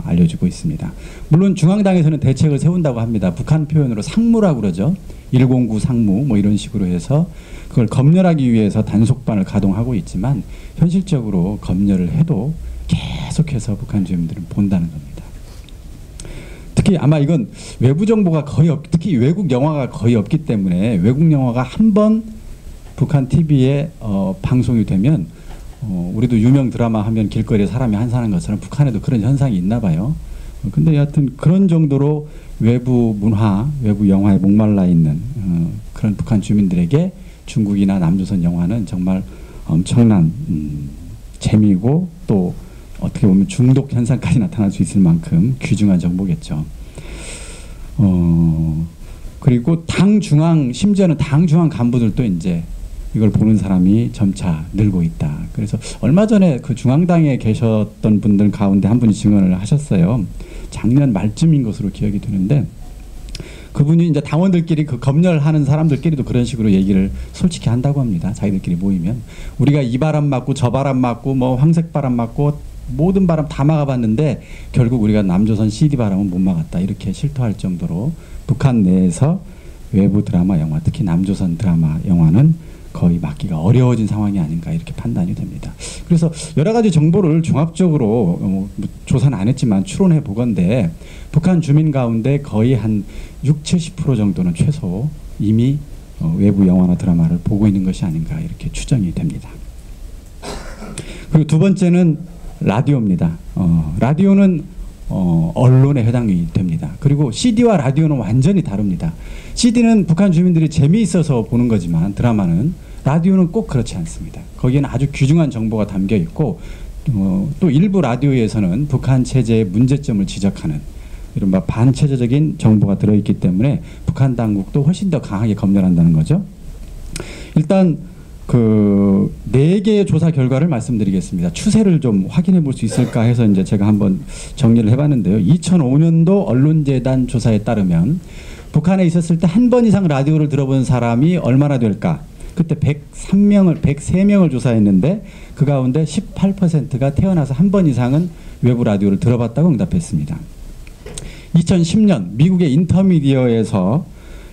알려주고 있습니다. 물론 중앙당에서는 대책을 세운다고 합니다. 북한 표현으로 상무라고 그러죠. 109 상무 뭐 이런 식으로 해서 그걸 검열하기 위해서 단속반을 가동하고 있지만 현실적으로 검열을 해도 계속해서 북한 주민들은 본다는 겁니다. 특히 아마 이건 외부 정보가 거의 특히 외국 영화가 거의 없기 때문에 외국 영화가 한번 북한 TV에 방송이 되면 우리도 유명 드라마 하면 길거리에 사람이 한 사는 것처럼 북한에도 그런 현상이 있나 봐요. 근데 여하튼 그런 정도로 외부 문화, 외부 영화에 목말라 있는 그런 북한 주민들에게 중국이나 남조선 영화는 정말 엄청난 재미고 또 어떻게 보면 중독 현상까지 나타날 수 있을 만큼 귀중한 정보겠죠. 그리고 심지어는 당 중앙 간부들도 이제 이걸 보는 사람이 점차 늘고 있다. 그래서 얼마 전에 그 중앙당에 계셨던 분들 가운데 한 분이 증언을 하셨어요. 작년 말쯤인 것으로 기억이 되는데 그분이 이제 당원들끼리 그 검열하는 사람들끼리도 그런 식으로 얘기를 솔직히 한다고 합니다. 자기들끼리 모이면 우리가 이 바람 맞고 저 바람 맞고 뭐 황색 바람 맞고 모든 바람 다 막아봤는데 결국 우리가 남조선 CD 바람은 못 막았다. 이렇게 실토할 정도로 북한 내에서 외부 드라마 영화, 특히 남조선 드라마 영화는 거의 막기가 어려워진 상황이 아닌가 이렇게 판단이 됩니다. 그래서 여러 가지 정보를 종합적으로 조사는 안 했지만 추론해 보건대 북한 주민 가운데 거의 한 60-70% 정도는 최소 이미 외부 영화나 드라마를 보고 있는 것이 아닌가 이렇게 추정이 됩니다. 그리고 두 번째는 라디오입니다. 라디오는 언론에 해당이 됩니다. 그리고 CD와 라디오는 완전히 다릅니다. CD는 북한 주민들이 재미있어서 보는 거지만 드라마는 라디오는 꼭 그렇지 않습니다. 거기에는 아주 귀중한 정보가 담겨 있고 또 일부 라디오에서는 북한 체제의 문제점을 지적하는 이른바 반체제적인 정보가 들어있기 때문에 북한 당국도 훨씬 더 강하게 검열한다는 거죠. 일단 그 4개의 조사 결과를 말씀드리겠습니다. 추세를 좀 확인해 볼 수 있을까 해서 이제 제가 한번 정리를 해봤는데요. 2005년도 언론재단 조사에 따르면 북한에 있었을 때 한 번 이상 라디오를 들어본 사람이 얼마나 될까? 그때 103명을 조사했는데 그 가운데 18%가 태어나서 한 번 이상은 외부 라디오를 들어봤다고 응답했습니다. 2010년 미국의 인터미디어에서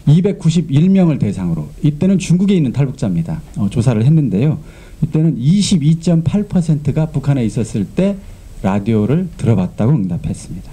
291명을 대상으로 이때는 중국에 있는 탈북자입니다. 조사를 했는데요. 이때는 22.8%가 북한에 있었을 때 라디오를 들어봤다고 응답했습니다.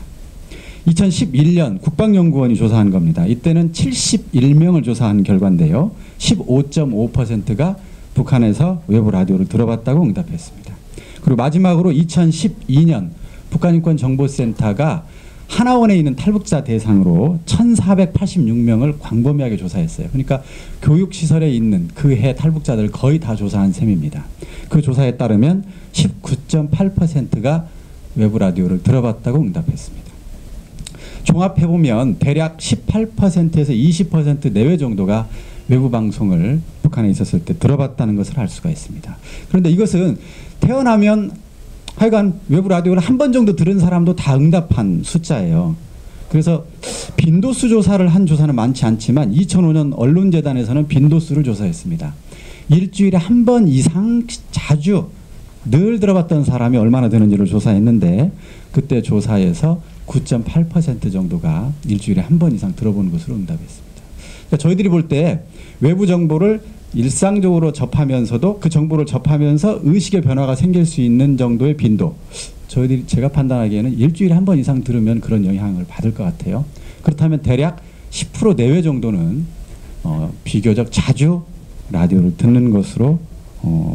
2011년 국방연구원이 조사한 겁니다. 이때는 71명을 조사한 결과인데요. 15.5%가 북한에서 외부 라디오를 들어봤다고 응답했습니다. 그리고 마지막으로 2012년 북한인권정보센터가 하나원에 있는 탈북자 대상으로 1,486명을 광범위하게 조사했어요. 그러니까 교육시설에 있는 그 해 탈북자들 거의 다 조사한 셈입니다. 그 조사에 따르면 19.8%가 외부 라디오를 들어봤다고 응답했습니다. 종합해보면 대략 18%에서 20% 내외 정도가 외부 방송을 북한에 있었을 때 들어봤다는 것을 알 수가 있습니다. 그런데 이것은 태어나면 하여간 외부 라디오를 한 번 정도 들은 사람도 다 응답한 숫자예요. 그래서 빈도수 조사를 한 조사는 많지 않지만 2005년 언론재단에서는 빈도수를 조사했습니다. 일주일에 한 번 이상 자주 늘 들어봤던 사람이 얼마나 되는지를 조사했는데 그때 조사에서 9.8% 정도가 일주일에 한 번 이상 들어보는 것으로 응답했습니다. 그러니까 저희들이 볼 때 외부 정보를 일상적으로 접하면서도 그 정보를 접하면서 의식의 변화가 생길 수 있는 정도의 빈도, 제가 판단하기에는 일주일에 한 번 이상 들으면 그런 영향을 받을 것 같아요. 그렇다면 대략 10% 내외 정도는 비교적 자주 라디오를 듣는 것으로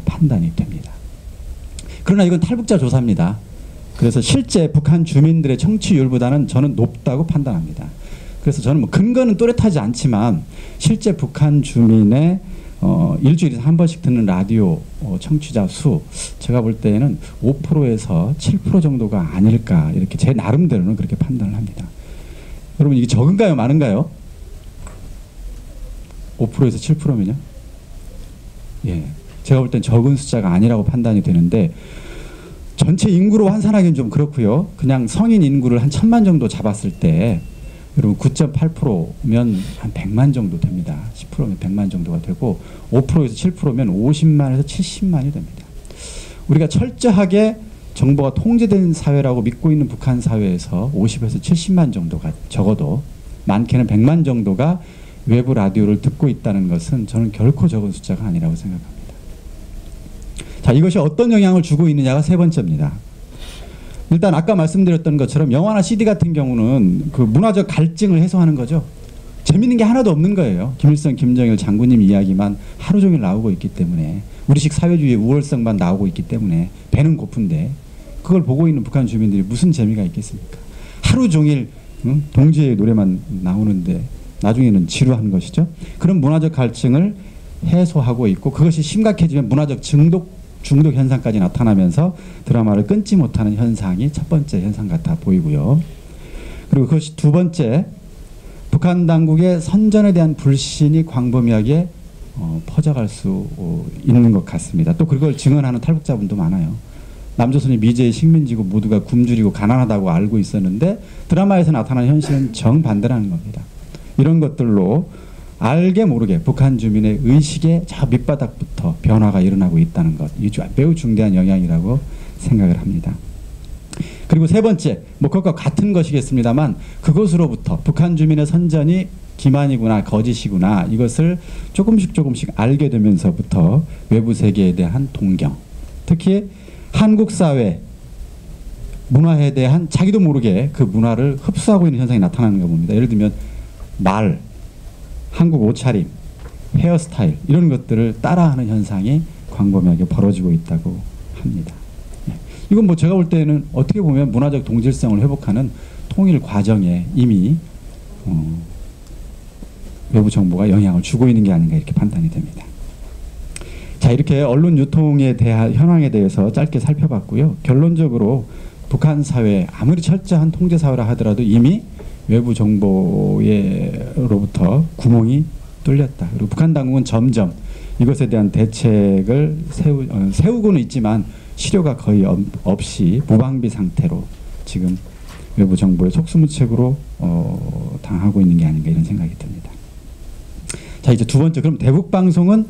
판단이 됩니다. 그러나 이건 탈북자 조사입니다. 그래서 실제 북한 주민들의 청취율보다는 저는 높다고 판단합니다. 그래서 저는 뭐 근거는 또렷하지 않지만 실제 북한 주민의 일주일에 한 번씩 듣는 라디오 청취자 수 제가 볼 때에는 5%에서 7% 정도가 아닐까 이렇게 제 나름대로는 그렇게 판단을 합니다. 여러분 이게 적은가요 많은가요? 5%에서 7%면요? 예, 제가 볼 땐 적은 숫자가 아니라고 판단이 되는데 전체 인구로 환산하기는 좀 그렇고요. 그냥 성인 인구를 한 1,000만 정도 잡았을 때 여러분 9.8%면 한 100만 정도 됩니다. 10%면 100만 정도가 되고 5%에서 7%면 50만에서 70만이 됩니다. 우리가 철저하게 정보가 통제된 사회라고 믿고 있는 북한 사회에서 50에서 70만 정도가 적어도 많게는 100만 정도가 외부 라디오를 듣고 있다는 것은 저는 결코 적은 숫자가 아니라고 생각합니다. 자, 이것이 어떤 영향을 주고 있느냐가 세 번째입니다. 일단 아까 말씀드렸던 것처럼 영화나 CD 같은 경우는 그 문화적 갈증을 해소하는 거죠. 재밌는 게 하나도 없는 거예요. 김일성, 김정일 장군님 이야기만 하루 종일 나오고 있기 때문에 우리식 사회주의의 우월성만 나오고 있기 때문에 배는 고픈데 그걸 보고 있는 북한 주민들이 무슨 재미가 있겠습니까? 하루 종일 동지의 노래만 나오는데 나중에는 지루한 것이죠. 그런 문화적 갈증을 해소하고 있고 그것이 심각해지면 문화적 중독 현상까지 나타나면서 드라마를 끊지 못하는 현상이 첫 번째 현상 같아 보이고요. 그리고 그것이 두 번째, 북한 당국의 선전에 대한 불신이 광범위하게 퍼져갈 수 있는 것 같습니다. 또 그걸 증언하는 탈북자분도 많아요. 남조선이 미제의 식민지고 모두가 굶주리고 가난하다고 알고 있었는데 드라마에서 나타나는 현실은 정반대라는 겁니다. 이런 것들로 알게 모르게 북한 주민의 의식의 저 밑바닥부터 변화가 일어나고 있다는 것, 이 매우 중대한 영향이라고 생각을 합니다. 그리고 세 번째, 뭐 그것과 같은 것이겠습니다만 그것으로부터 북한 주민의 선전이 기만이구나 거짓이구나 이것을 조금씩 알게 되면서부터 외부 세계에 대한 동경, 특히 한국 사회 문화에 대한 자기도 모르게 그 문화를 흡수하고 있는 현상이 나타나는 거 봅니다. 예를 들면 말, 한국 옷차림, 헤어스타일 이런 것들을 따라하는 현상이 광범위하게 벌어지고 있다고 합니다. 이건 뭐 제가 볼 때는 어떻게 보면 문화적 동질성을 회복하는 통일 과정에 이미 외부 정보가 영향을 주고 있는 게 아닌가 이렇게 판단이 됩니다. 자, 이렇게 언론 유통에 대한 현황에 대해서 짧게 살펴봤고요. 결론적으로 북한 사회 아무리 철저한 통제 사회라 하더라도 이미 외부 정보로부터 구멍이 뚫렸다. 그리고 북한 당국은 점점 이것에 대한 대책을 세우고는 있지만 실효가 거의 없이 무방비 상태로 지금 외부 정보의 속수무책으로 당하고 있는 게 아닌가 이런 생각이 듭니다. 자, 이제 두 번째, 그럼 대북방송은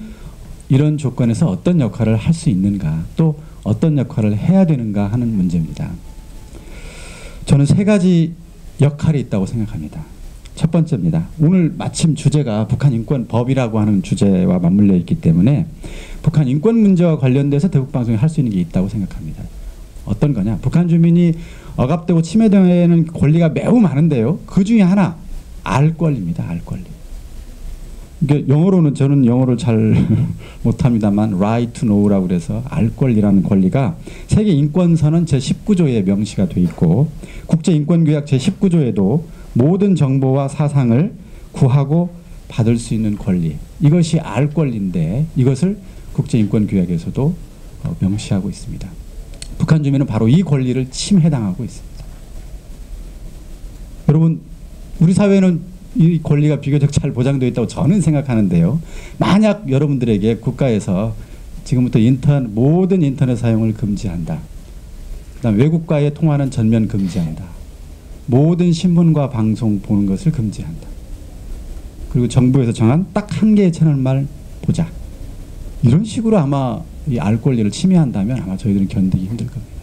이런 조건에서 어떤 역할을 할 수 있는가, 또 어떤 역할을 해야 되는가 하는 문제입니다. 저는 세 가지 역할이 있다고 생각합니다. 첫 번째입니다. 오늘 마침 주제가 북한인권법이라고 하는 주제와 맞물려 있기 때문에 북한 인권 문제와 관련돼서 대북방송이 할 수 있는 게 있다고 생각합니다. 어떤 거냐? 북한 주민이 억압되고 침해되는 권리가 매우 많은데요. 그 중에 하나, 알 권리입니다. 알 권리. 이게 영어로는 저는 영어를 잘 못합니다만 right to know라고 그래서 알 권리라는 권리가 세계 인권선언 제19조에 명시가 돼 있고 국제인권규약 제19조에도 모든 정보와 사상을 구하고 받을 수 있는 권리, 이것이 알 권리인데 이것을 국제인권규약에서도 명시하고 있습니다. 북한 주민은 바로 이 권리를 침해당하고 있습니다. 여러분, 우리 사회는 이 권리가 비교적 잘 보장되어 있다고 저는 생각하는데요. 만약 여러분들에게 국가에서 지금부터 모든 인터넷 사용을 금지한다. 그다음 외국과의 통화는 전면 금지한다. 모든 신문과 방송 보는 것을 금지한다. 그리고 정부에서 정한 딱 한 개의 채널만 보자. 이런 식으로 아마 이 알 권리를 침해한다면 아마 저희들은 견디기 힘들 겁니다.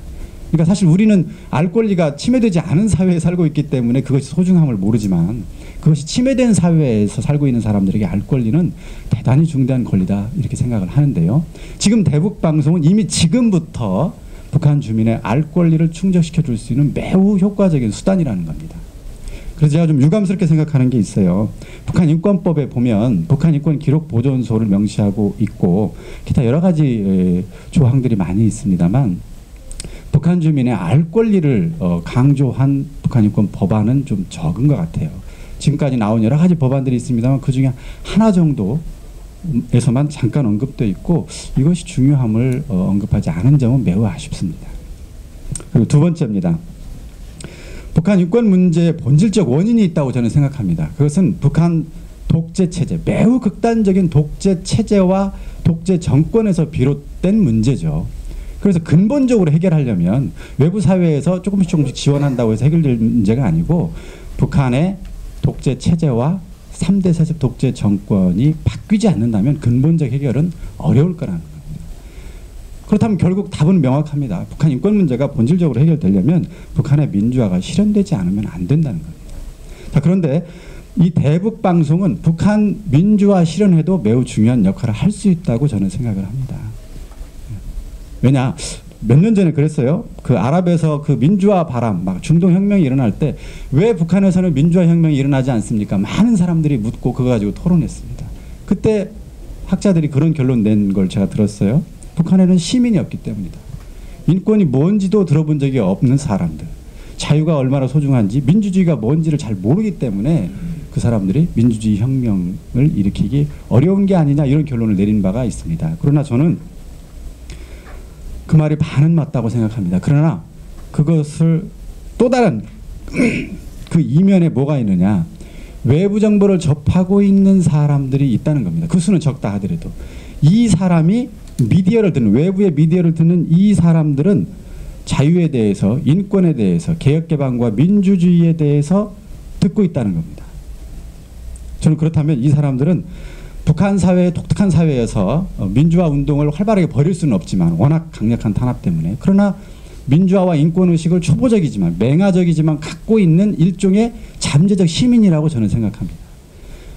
그러니까 사실 우리는 알 권리가 침해되지 않은 사회에 살고 있기 때문에 그것이 소중함을 모르지만 그것이 침해된 사회에서 살고 있는 사람들에게 알 권리는 대단히 중대한 권리다 이렇게 생각을 하는데요. 지금 대북방송은 이미 지금부터 북한 주민의 알 권리를 충족시켜 줄 수 있는 매우 효과적인 수단이라는 겁니다. 그래서 제가 좀 유감스럽게 생각하는 게 있어요. 북한 인권법에 보면 북한 인권 기록 보존소를 명시하고 있고 기타 여러 가지 조항들이 많이 있습니다만 북한 주민의 알 권리를 강조한 북한 인권 법안은 좀 적은 것 같아요. 지금까지 나온 여러 가지 법안들이 있습니다만 그 중에 하나 정도에서만 잠깐 언급되어 있고 이것이 중요함을 언급하지 않은 점은 매우 아쉽습니다. 그리고 두 번째입니다. 북한 인권 문제의 본질적 원인이 있다고 저는 생각합니다. 그것은 북한 독재 체제, 매우 극단적인 독재 체제와 독재 정권에서 비롯된 문제죠. 그래서 근본적으로 해결하려면 외부 사회에서 조금씩 지원한다고 해서 해결될 문제가 아니고 북한의 독재 체제와 3대 세습 독재 정권이 바뀌지 않는다면 근본적 해결은 어려울 거라는 겁니다. 그렇다면 결국 답은 명확합니다. 북한 인권 문제가 본질적으로 해결되려면 북한의 민주화가 실현되지 않으면 안 된다는 겁니다. 자, 그런데 이 대북 방송은 북한 민주화 실현에도 매우 중요한 역할을 할 수 있다고 저는 생각을 합니다. 왜냐? 몇 년 전에 그랬어요. 그 아랍에서 그 민주화 바람, 막 중동 혁명이 일어날 때 왜 북한에서는 민주화 혁명이 일어나지 않습니까? 많은 사람들이 묻고 그거 가지고 토론했습니다. 그때 학자들이 그런 결론 낸 걸 제가 들었어요. 북한에는 시민이 없기 때문이다. 인권이 뭔지도 들어본 적이 없는 사람들, 자유가 얼마나 소중한지, 민주주의가 뭔지를 잘 모르기 때문에 그 사람들이 민주주의 혁명을 일으키기 어려운 게 아니냐 이런 결론을 내린 바가 있습니다. 그러나 저는 그 말이 반은 맞다고 생각합니다. 그러나 그것을 또 다른 그 이면에 뭐가 있느냐, 외부 정보를 접하고 있는 사람들이 있다는 겁니다. 그 수는 적다 하더라도 이 사람이 미디어를 듣는, 외부의 미디어를 듣는 이 사람들은 자유에 대해서, 인권에 대해서, 개혁개방과 민주주의에 대해서 듣고 있다는 겁니다. 저는 그렇다면 이 사람들은 북한 사회의 독특한 사회에서 민주화 운동을 활발하게 벌일 수는 없지만 워낙 강력한 탄압 때문에, 그러나 민주화와 인권의식을 초보적이지만 맹아적이지만 갖고 있는 일종의 잠재적 시민이라고 저는 생각합니다.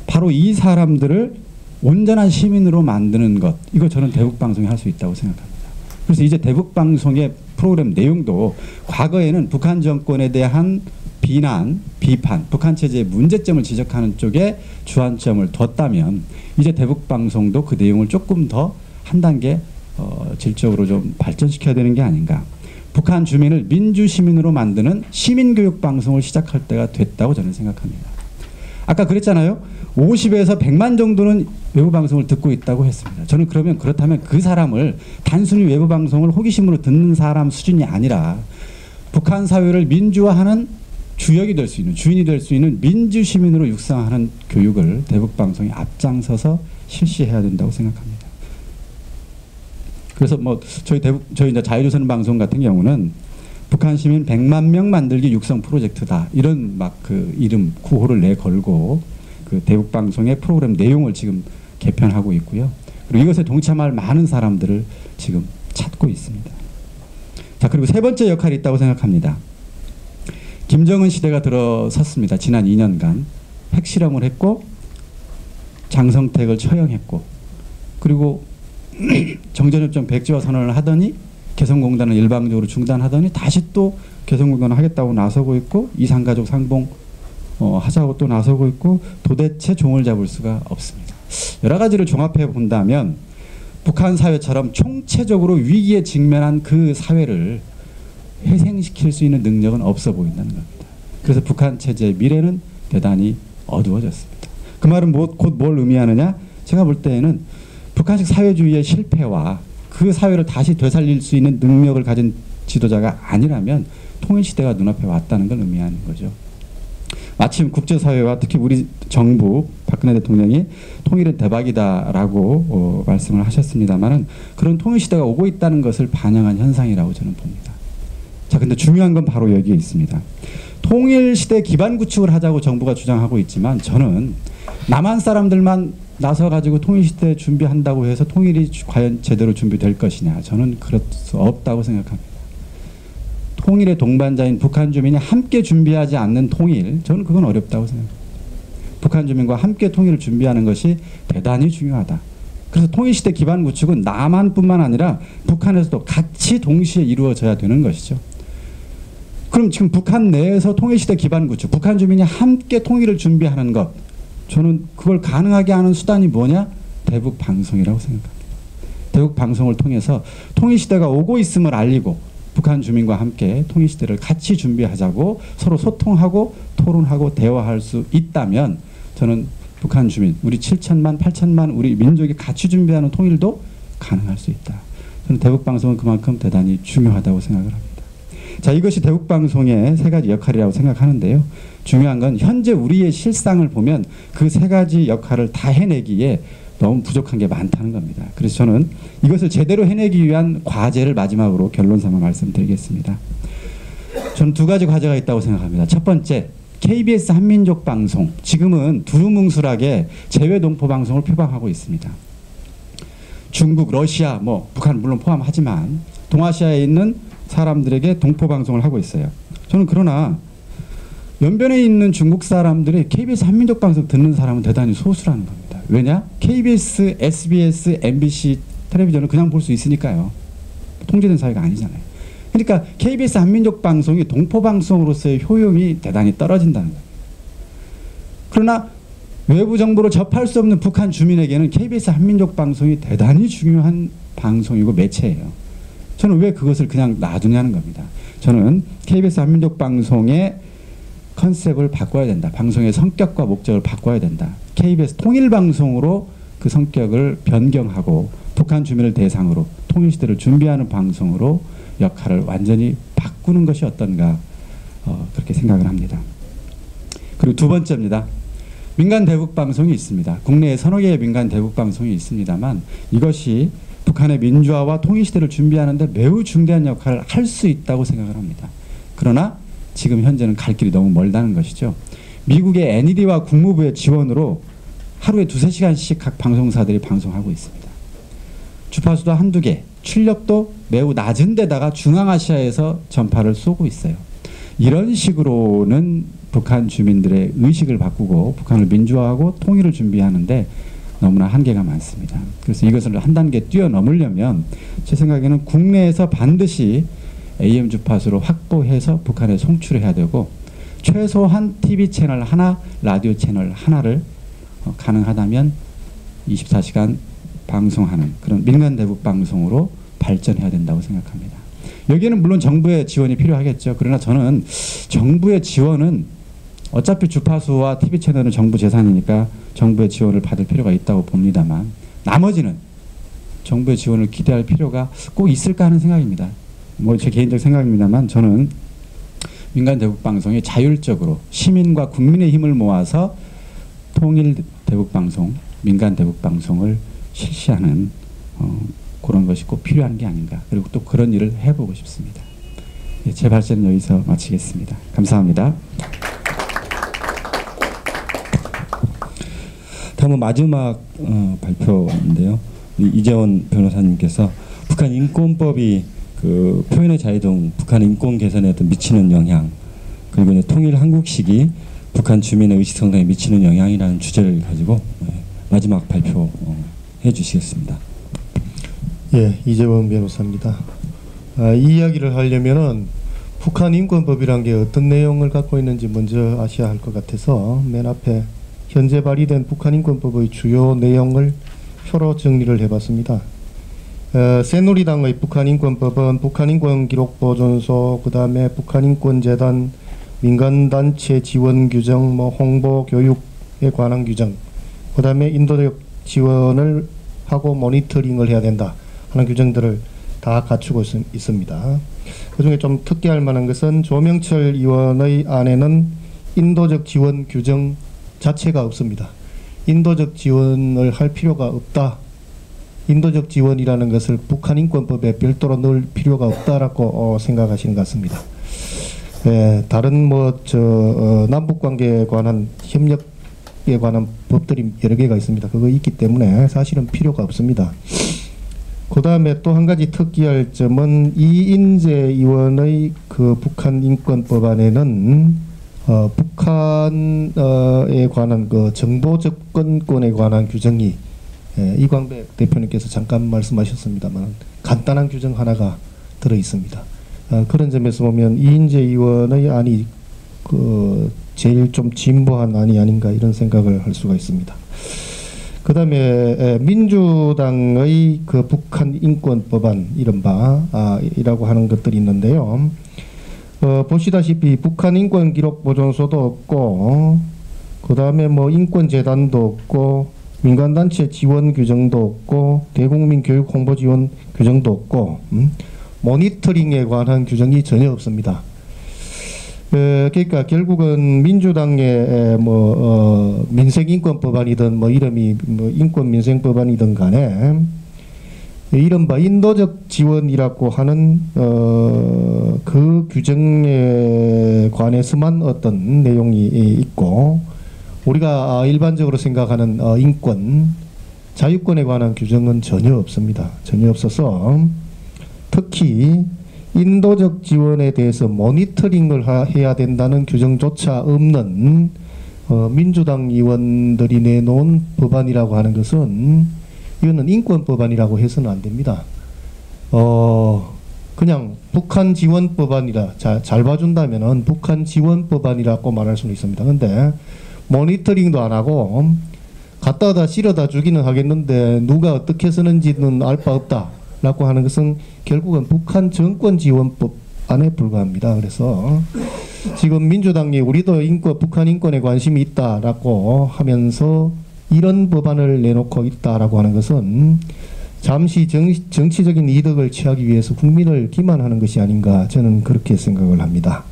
바로 이 사람들을 온전한 시민으로 만드는 것, 이거 저는 대북방송이 할 수 있다고 생각합니다. 그래서 이제 대북방송의 프로그램 내용도 과거에는 북한 정권에 대한 비난, 비판, 북한 체제의 문제점을 지적하는 쪽에 주안점을 뒀다면 이제 대북방송도 그 내용을 조금 더 한 단계 질적으로 좀 발전시켜야 되는 게 아닌가. 북한 주민을 민주시민으로 만드는 시민교육 방송을 시작할 때가 됐다고 저는 생각합니다. 아까 그랬잖아요. 50에서 100만 정도는 외부 방송을 듣고 있다고 했습니다. 저는 그렇다면 그 사람을 단순히 외부 방송을 호기심으로 듣는 사람 수준이 아니라 북한 사회를 민주화하는 주역이 될 수 있는, 주인이 될 수 있는 민주시민으로 육성하는 교육을 대북방송이 앞장서서 실시해야 된다고 생각합니다. 그래서 뭐 저희 이제 자유조선 방송 같은 경우는 북한 시민 100만 명 만들기 육성 프로젝트다, 이런 막 그 이름 구호를 내걸고 그 대북 방송의 프로그램 내용을 지금 개편하고 있고요. 그리고 이것에 동참할 많은 사람들을 지금 찾고 있습니다. 자, 그리고 세 번째 역할이 있다고 생각합니다. 김정은 시대가 들어섰습니다. 지난 2년간 핵실험을 했고 장성택을 처형했고, 그리고 정전협정 백지화 선언을 하더니 개성공단을 일방적으로 중단하더니 다시 또 개성공단을 하겠다고 나서고 있고, 이산가족 상봉 하자고 또 나서고 있고, 도대체 종을 잡을 수가 없습니다. 여러 가지를 종합해 본다면 북한 사회처럼 총체적으로 위기에 직면한 그 사회를 회생시킬 수 있는 능력은 없어 보인다는 겁니다. 그래서 북한 체제의 미래는 대단히 어두워졌습니다. 그 말은 곧 뭘 의미하느냐? 제가 볼 때에는 북한식 사회주의의 실패와 그 사회를 다시 되살릴 수 있는 능력을 가진 지도자가 아니라면 통일시대가 눈앞에 왔다는 걸 의미하는 거죠. 마침 국제사회와 특히 우리 정부 박근혜 대통령이 통일은 대박이다라고 말씀을 하셨습니다만은 그런 통일시대가 오고 있다는 것을 반영한 현상이라고 저는 봅니다. 자, 근데 중요한 건 바로 여기에 있습니다. 통일시대 기반 구축을 하자고 정부가 주장하고 있지만 저는 남한 사람들만 나서가지고 통일시대 준비한다고 해서 통일이 과연 제대로 준비될 것이냐, 저는 그럴 수 없다고 생각합니다. 통일의 동반자인 북한 주민이 함께 준비하지 않는 통일, 저는 그건 어렵다고 생각합니다. 북한 주민과 함께 통일을 준비하는 것이 대단히 중요하다. 그래서 통일시대 기반 구축은 남한뿐만 아니라 북한에서도 같이 동시에 이루어져야 되는 것이죠. 그럼 지금 북한 내에서 통일시대 기반 구축, 북한 주민이 함께 통일을 준비하는 것, 저는 그걸 가능하게 하는 수단이 뭐냐? 대북 방송이라고 생각합니다. 대북 방송을 통해서 통일시대가 오고 있음을 알리고 북한 주민과 함께 통일시대를 같이 준비하자고 서로 소통하고 토론하고 대화할 수 있다면 저는 북한 주민, 우리 7천만, 8천만 우리 민족이 같이 준비하는 통일도 가능할 수 있다. 저는 대북 방송은 그만큼 대단히 중요하다고 생각을 합니다. 자, 이것이 대북 방송의 세 가지 역할이라고 생각하는데요. 중요한 건 현재 우리의 실상을 보면 그 세 가지 역할을 다 해내기에 너무 부족한 게 많다는 겁니다. 그래서 저는 이것을 제대로 해내기 위한 과제를 마지막으로 결론 삼아 말씀드리겠습니다. 저는 두 가지 과제가 있다고 생각합니다. 첫 번째, KBS 한민족 방송, 지금은 두루뭉술하게 재외 동포 방송을 표방하고 있습니다. 중국, 러시아, 북한 물론 포함하지만 동아시아에 있는 사람들에게 동포 방송을 하고 있어요. 저는 그러나 연변에 있는 중국 사람들이 KBS 한민족 방송 듣는 사람은 대단히 소수라는 겁니다. 왜냐? KBS, SBS, MBC 텔레비전을 그냥 볼 수 있으니까요. 통제된 사회가 아니잖아요. 그러니까 KBS 한민족 방송이 동포 방송으로서의 효용이 대단히 떨어진다는 거예요. 그러나 외부 정보를 접할 수 없는 북한 주민에게는 KBS 한민족 방송이 대단히 중요한 방송이고 매체예요. 저는 왜 그것을 그냥 놔두냐는 겁니다. 저는 KBS 한민족 방송의 컨셉을 바꿔야 된다. 방송의 성격과 목적을 바꿔야 된다. KBS 통일방송으로 그 성격을 변경하고 북한 주민을 대상으로 통일시대를 준비하는 방송으로 역할을 완전히 바꾸는 것이 어떤가, 그렇게 생각을 합니다. 그리고 두 번째입니다. 민간 대북방송이 있습니다. 국내에 서너 개의 민간 대북방송이 있습니다만 이것이 북한의 민주화와 통일시대를 준비하는 데 매우 중대한 역할을 할 수 있다고 생각을 합니다. 그러나 지금 현재는 갈 길이 너무 멀다는 것이죠. 미국의 NED와 국무부의 지원으로 하루에 2~3시간씩 각 방송사들이 방송하고 있습니다. 주파수도 한두 개, 출력도 매우 낮은 데다가 중앙아시아에서 전파를 쏘고 있어요. 이런 식으로는 북한 주민들의 의식을 바꾸고 북한을 민주화하고 통일을 준비하는데 너무나 한계가 많습니다. 그래서 이것을 한 단계 뛰어넘으려면 제 생각에는 국내에서 반드시 AM 주파수로 확보해서 북한에 송출해야 되고 최소한 TV 채널 하나, 라디오 채널 하나를 가능하다면 24시간 방송하는 그런 민간 대북 방송으로 발전해야 된다고 생각합니다. 여기에는 물론 정부의 지원이 필요하겠죠. 그러나 저는 정부의 지원은 어차피 주파수와 TV 채널은 정부 재산이니까 정부의 지원을 받을 필요가 있다고 봅니다만 나머지는 정부의 지원을 기대할 필요가 꼭 있을까 하는 생각입니다. 뭐 제 개인적 생각입니다만 저는 민간 대북 방송이 자율적으로 시민과 국민의 힘을 모아서 통일 대북 방송, 민간 대북 방송을 실시하는 그런 것이 꼭 필요한 게 아닌가. 그리고 또 그런 일을 해보고 싶습니다. 예, 제 발제는 여기서 마치겠습니다. 감사합니다. 다음은 마지막 발표인데요. 이재원 변호사님께서 북한 인권법이 그 표현의 자유 등 북한 인권 개선에 어떤 미치는 영향, 그리고 이제 통일 한국식이 북한 주민의 의식 성장에 미치는 영향이라는 주제를 가지고 마지막 발표해 주시겠습니다. 예, 이재원 변호사입니다. 이 이야기를 하려면은 북한 인권법이란 게 어떤 내용을 갖고 있는지 먼저 아셔야 할 것 같아서 맨 앞에 현재 발의된 북한 인권법의 주요 내용을 표로 정리를 해봤습니다. 새누리당의 북한인권법은 북한인권기록보존소, 그 다음에 북한인권재단, 민간단체 지원 규정, 홍보, 교육에 관한 규정, 그 다음에 인도적 지원을 하고 모니터링을 해야 된다 하는 규정들을 다 갖추고 있습니다. 그 중에 좀 특기할 만한 것은 조명철 의원의 안에는 인도적 지원 규정 자체가 없습니다. 인도적 지원을 할 필요가 없다. 인도적 지원이라는 것을 북한인권법에 별도로 넣을 필요가 없다라고 생각하시는 것 같습니다. 다른 남북관계에 관한 협력에 관한 법들이 여러 개가 있습니다. 그거 있기 때문에 사실은 필요가 없습니다. 그 다음에 또 한 가지 특기할 점은 이인재 의원의 그 북한인권법안에는 북한에 관한 그 정보 접근권에 관한 규정이 이광백 대표님께서 잠깐 말씀하셨습니다만 간단한 규정 하나가 들어 있습니다. 그런 점에서 보면 이인재 의원의 안이 그 제일 좀 진보한 안이 아닌가 이런 생각을 할 수가 있습니다. 그 다음에 민주당의 그 북한 인권법안 이른바이라고 하는 것들이 있는데요. 보시다시피 북한 인권 기록 보존소도 없고, 그 다음에 인권재단도 없고, 민간단체 지원 규정도 없고, 대국민 교육 홍보 지원 규정도 없고, 모니터링에 관한 규정이 전혀 없습니다. 그러니까 결국은 민주당의 민생인권법안이든 이름이 인권민생법안이든 간에 이른바 인도적 지원이라고 하는 그 규정에 관해서만 어떤 내용이 있고, 우리가 일반적으로 생각하는 인권, 자유권에 관한 규정은 전혀 없습니다. 전혀 없어서 특히 인도적 지원에 대해서 모니터링을 해야 된다는 규정조차 없는 민주당 의원들이 내놓은 법안이라고 하는 것은 이거는 인권법안이라고 해서는 안 됩니다. 그냥 북한 지원법안이라 잘 봐준다면은 북한 지원법안이라고 말할 수는 있습니다. 근데 모니터링도 안 하고 갖다다 실어다 주기는 하겠는데 누가 어떻게 쓰는지는 알 바 없다 라고 하는 것은 결국은 북한 정권 지원법 안에 불과합니다. 그래서 지금 민주당이 우리도 북한 인권에 관심이 있다라고 하면서 이런 법안을 내놓고 있다라고 하는 것은 잠시 정치적인 이득을 취하기 위해서 국민을 기만하는 것이 아닌가, 저는 그렇게 생각을 합니다.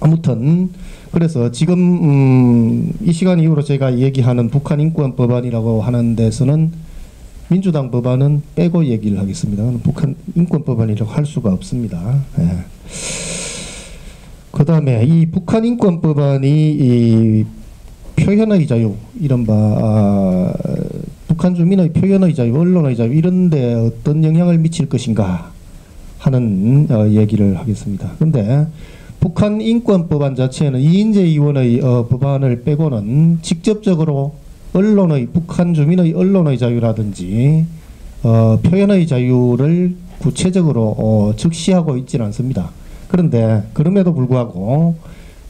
아무튼 그래서 지금 이 시간 이후로 제가 얘기하는 북한 인권 법안이라고 하는 데서는 민주당 법안은 빼고 얘기를 하겠습니다. 북한 인권 법안이라고 할 수가 없습니다. 그 다음에 이 북한 인권 법안이 이 표현의 자유, 이른바 북한 북한 주민의 표현의 자유, 언론의 자유 이런 데 어떤 영향을 미칠 것인가 하는 얘기를 하겠습니다. 그런데 북한 인권법안 자체는 이인재 의원의 법안을 빼고는 직접적으로 언론의 북한 주민의 언론의 자유라든지 표현의 자유를 구체적으로 적시하고 있지는 않습니다. 그런데 그럼에도 불구하고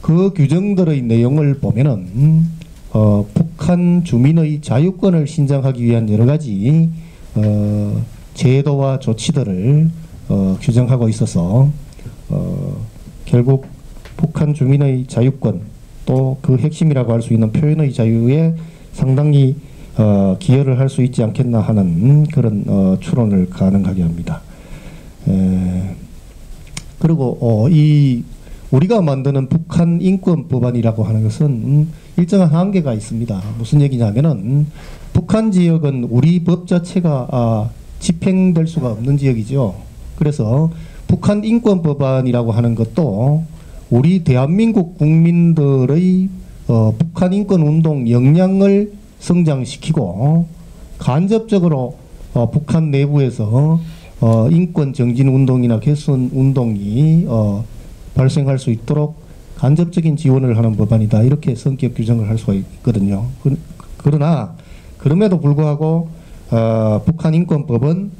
그 규정들의 내용을 보면은 북한 주민의 자유권을 신장하기 위한 여러 가지 제도와 조치들을 규정하고 있어서 결국 북한 주민의 자유권 또 그 핵심이라고 할 수 있는 표현의 자유에 상당히 기여를 할 수 있지 않겠나 하는 그런 추론을 가능하게 합니다. 그리고 이 우리가 만드는 북한 인권 법안이라고 하는 것은 일정한 한계가 있습니다. 무슨 얘기냐면은 북한 지역은 우리 법 자체가 집행될 수가 없는 지역이죠. 그래서 북한 인권 법안이라고 하는 것도 우리 대한민국 국민들의 북한 인권 운동 역량을 성장시키고 간접적으로 북한 내부에서 인권 정진 운동이나 개선 운동이 발생할 수 있도록 간접적인 지원을 하는 법안이다. 이렇게 성격 규정을 할 수가 있거든요. 그러나 그럼에도 불구하고 북한 인권법은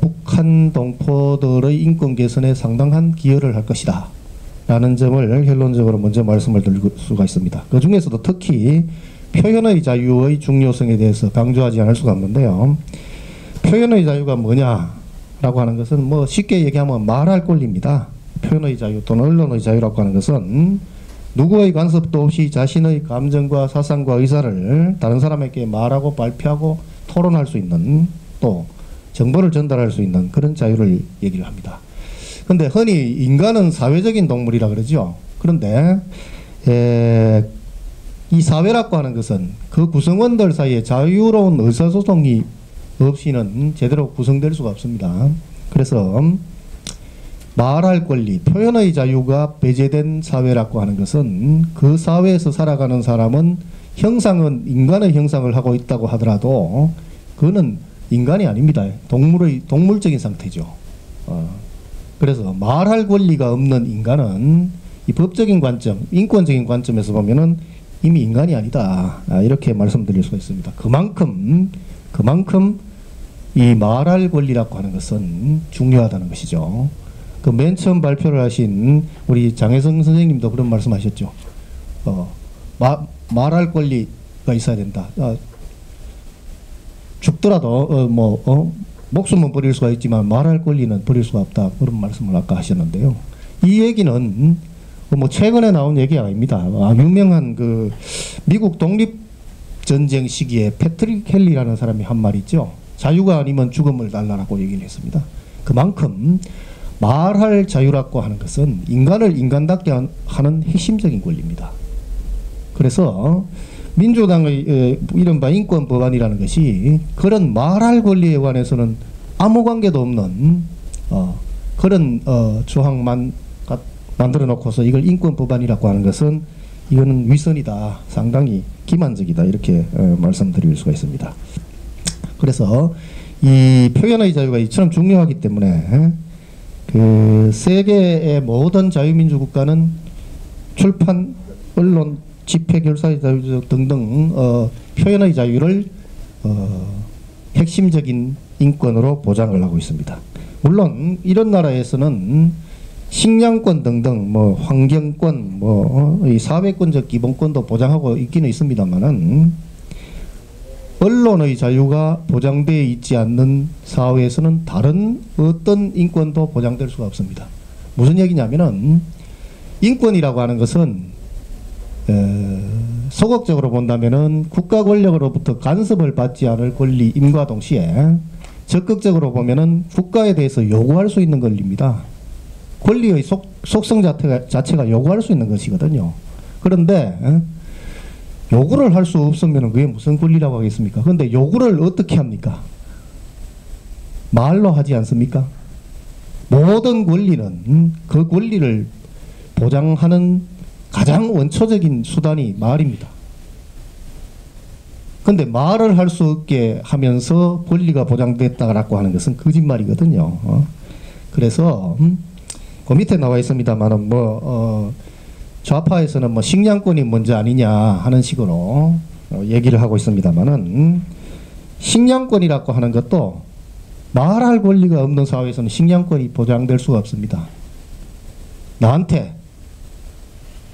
북한 동포들의 인권 개선에 상당한 기여를 할 것이다. 라는 점을 결론적으로 먼저 말씀을 드릴 수가 있습니다. 그 중에서도 특히 표현의 자유의 중요성에 대해서 강조하지 않을 수가 없는데요. 표현의 자유가 뭐냐라고 하는 것은 뭐 쉽게 얘기하면 말할 권리입니다. 표현의 자유 또는 언론의 자유라고 하는 것은 누구의 간섭도 없이 자신의 감정과 사상과 의사를 다른 사람에게 말하고 발표하고 토론할 수 있는 또 정보를 전달할 수 있는 그런 자유를 얘기를 합니다. 그런데 흔히 인간은 사회적인 동물이라 그러죠. 그런데 이 사회라고 하는 것은 그 구성원들 사이에 자유로운 의사소통이 없이는 제대로 구성될 수가 없습니다. 그래서 말할 권리, 표현의 자유가 배제된 사회라고 하는 것은 그 사회에서 살아가는 사람은 인간의 형상을 하고 있다고 하더라도 그거는 인간이 아닙니다. 동물적인 상태죠. 그래서 말할 권리가 없는 인간은 이 법적인 관점, 인권적인 관점에서 보면은 이미 인간이 아니다. 이렇게 말씀드릴 수가 있습니다. 그만큼 이 말할 권리라고 하는 것은 중요하다는 것이죠. 그 맨 처음 발표를 하신 우리 장혜성 선생님도 그런 말씀하셨죠. 말할 권리가 있어야 된다. 죽더라도 목숨은 버릴 수가 있지만 말할 권리는 버릴 수가 없다. 그런 말씀을 아까 하셨는데요. 이 얘기는 뭐 최근에 나온 얘기가 아닙니다. 유명한 그 미국 독립전쟁 시기에 패트릭 켈리라는 사람이 한 말이 있죠. 자유가 아니면 죽음을 달라라고 얘기를 했습니다. 그만큼 말할 자유라고 하는 것은 인간을 인간답게 하는 핵심적인 권리입니다. 그래서 민주당의 이른바 인권 법안이라는 것이 그런 말할 권리에 관해서는 아무 관계도 없는 그런 조항만 만들어 놓고서 이걸 인권 법안이라고 하는 것은 이거는 위선이다. 상당히 기만적이다. 이렇게 말씀드릴 수가 있습니다. 그래서 이 표현의 자유가 이처럼 중요하기 때문에 그 세계의 모든 자유민주 국가는 출판, 언론, 집회, 결사의 자유 등등 표현의 자유를 핵심적인 인권으로 보장을 하고 있습니다. 물론 이런 나라에서는 식량권 등등 뭐 환경권 이 사회권적 기본권도 보장하고 있기는 있습니다만은 언론의 자유가 보장되어 있지 않는 사회에서는 다른 어떤 인권도 보장될 수가 없습니다. 무슨 얘기냐면은 인권이라고 하는 것은 소극적으로 본다면은 국가 권력으로부터 간섭을 받지 않을 권리임과 동시에 적극적으로 보면은 국가에 대해서 요구할 수 있는 권리입니다. 권리의 속성 자체가 요구할 수 있는 것이거든요. 그런데 요구를 할 수 없으면 그게 무슨 권리라고 하겠습니까? 그런데 요구를 어떻게 합니까? 말로 하지 않습니까? 모든 권리는 그 권리를 보장하는 가장 원초적인 수단이 말입니다. 근데 말을 할 수 없게 하면서 권리가 보장됐다라고 하는 것은 거짓말이거든요. 그래서 그 밑에 나와 있습니다만은 좌파에서는 뭐 식량권이 먼저 아니냐 하는 식으로 얘기를 하고 있습니다만은 식량권이라고 하는 것도 말할 권리가 없는 사회에서는 식량권이 보장될 수가 없습니다. 나한테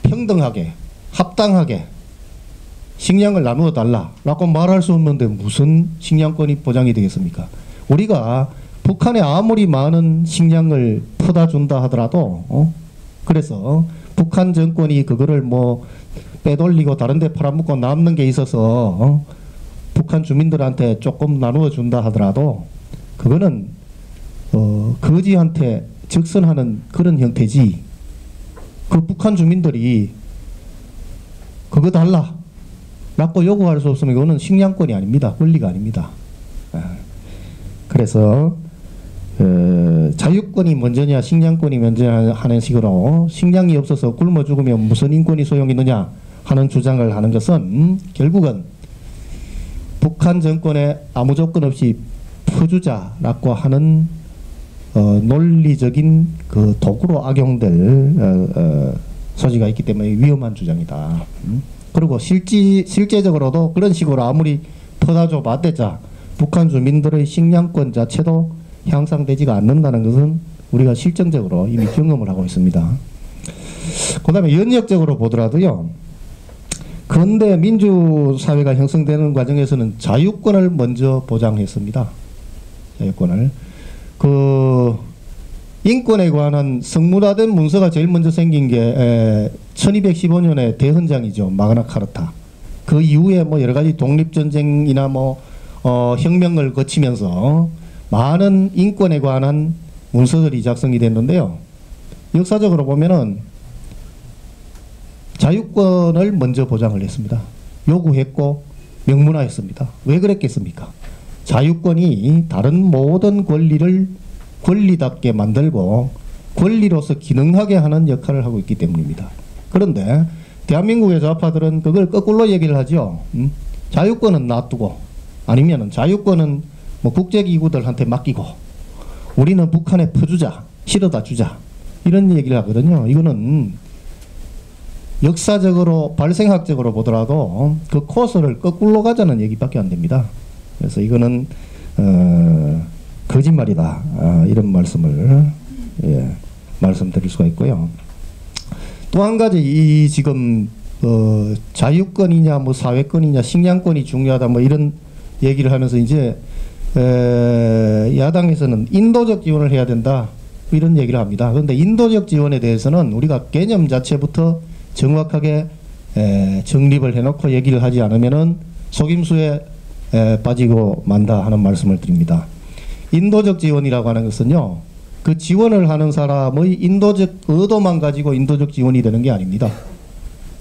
평등하게 합당하게 식량을 나누어 달라라고 말할 수 없는데 무슨 식량권이 보장이 되겠습니까? 우리가 북한에 아무리 많은 식량을 퍼다 준다 하더라도 그래서 북한 정권이 그거를 뭐 빼돌리고 다른 데 팔아먹고 남는 게 있어서 북한 주민들한테 조금 나누어 준다 하더라도 그거는 거지한테 적선하는 그런 형태지, 그 북한 주민들이 그거 달라 라고 요구할 수 없으면 이거는 식량권이 아닙니다. 권리가 아닙니다. 그래서 자유권이 먼저냐 식량권이 먼저냐 하는 식으로 식량이 없어서 굶어 죽으면 무슨 인권이 소용이 있느냐 하는 주장을 하는 것은 결국은 북한 정권에 아무 조건 없이 퍼주자라고 하는 논리적인 그 도구로 악용될 소지가 있기 때문에 위험한 주장이다. 그리고 실제적으로도 그런 식으로 아무리 퍼다줘 봤대자 북한 주민들의 식량권 자체도 향상되지가 않는다는 것은 우리가 실증적으로 이미 경험을 하고 있습니다. 그 다음에 연역적으로 보더라도요, 근대 민주사회가 형성되는 과정에서는 자유권을 먼저 보장했습니다. 자유권을. 인권에 관한 성문화된 문서가 제일 먼저 생긴 게 1215년에 대헌장이죠. 마그나카르타. 그 이후에 뭐 여러 가지 독립전쟁이나 혁명을 거치면서 많은 인권에 관한 문서들이 작성이 됐는데요. 역사적으로 보면은 자유권을 먼저 보장을 했습니다. 요구했고 명문화했습니다. 왜 그랬겠습니까? 자유권이 다른 모든 권리를 권리답게 만들고 권리로서 기능하게 하는 역할을 하고 있기 때문입니다. 그런데 대한민국의 좌파들은 그걸 거꾸로 얘기를 하죠. 자유권은 놔두고 아니면 자유권은 국제기구들한테 맡기고 우리는 북한에 퍼주자, 실어다 주자, 이런 얘기를 하거든요. 이거는 역사적으로 발생학적으로 보더라도 그 코스를 거꾸로 가자는 얘기밖에 안 됩니다. 그래서 이거는 거짓말이다, 이런 말씀을 말씀드릴 수가 있고요. 또 한 가지 이 지금 자유권이냐 사회권이냐 식량권이 중요하다 이런 얘기를 하면서 이제 야당에서는 인도적 지원을 해야 된다 이런 얘기를 합니다. 그런데 인도적 지원에 대해서는 우리가 개념 자체부터 정확하게 정립을 해놓고 얘기를 하지 않으면은 속임수에 빠지고 만다 하는 말씀을 드립니다. 인도적 지원이라고 하는 것은요, 그 지원을 하는 사람의 인도적 의도만 가지고 인도적 지원이 되는 게 아닙니다.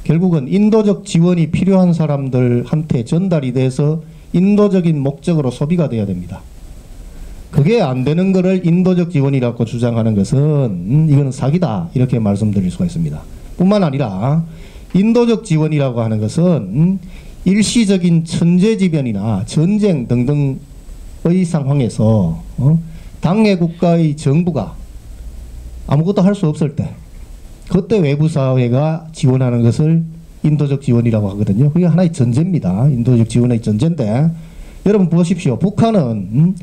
결국은 인도적 지원이 필요한 사람들한테 전달이 돼서 인도적인 목적으로 소비가 돼야 됩니다. 그게 안 되는 거를 인도적 지원이라고 주장하는 것은 이거는 사기다, 이렇게 말씀드릴 수가 있습니다. 뿐만 아니라 인도적 지원이라고 하는 것은 일시적인 천재지변이나 전쟁 등등의 상황에서 당해 국가의 정부가 아무것도 할 수 없을 때 그때 외부 사회가 지원하는 것을 인도적 지원이라고 하거든요. 그게 하나의 전제입니다. 인도적 지원의 전제인데, 여러분 보십시오. 북한은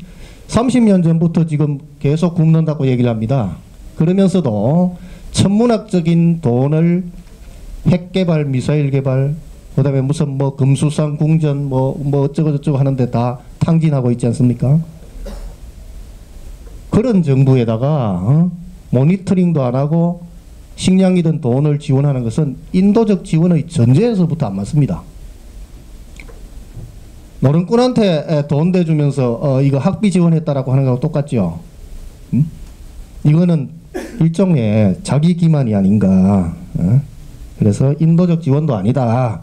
30년 전부터 지금 계속 굶는다고 얘기를 합니다. 그러면서도 천문학적인 돈을 핵 개발, 미사일 개발, 그 다음에 무슨 금수산 궁전 어쩌고 저쩌고 하는데 다 탕진하고 있지 않습니까? 그런 정부에다가 모니터링도 안 하고 식량이든 돈을 지원하는 것은 인도적 지원의 전제에서부터 안 맞습니다. 노름꾼한테 돈 대주면서 이거 학비 지원했다라고 하는 거하고 똑같죠. 이거는 일종의 자기 기만이 아닌가. 그래서 인도적 지원도 아니다.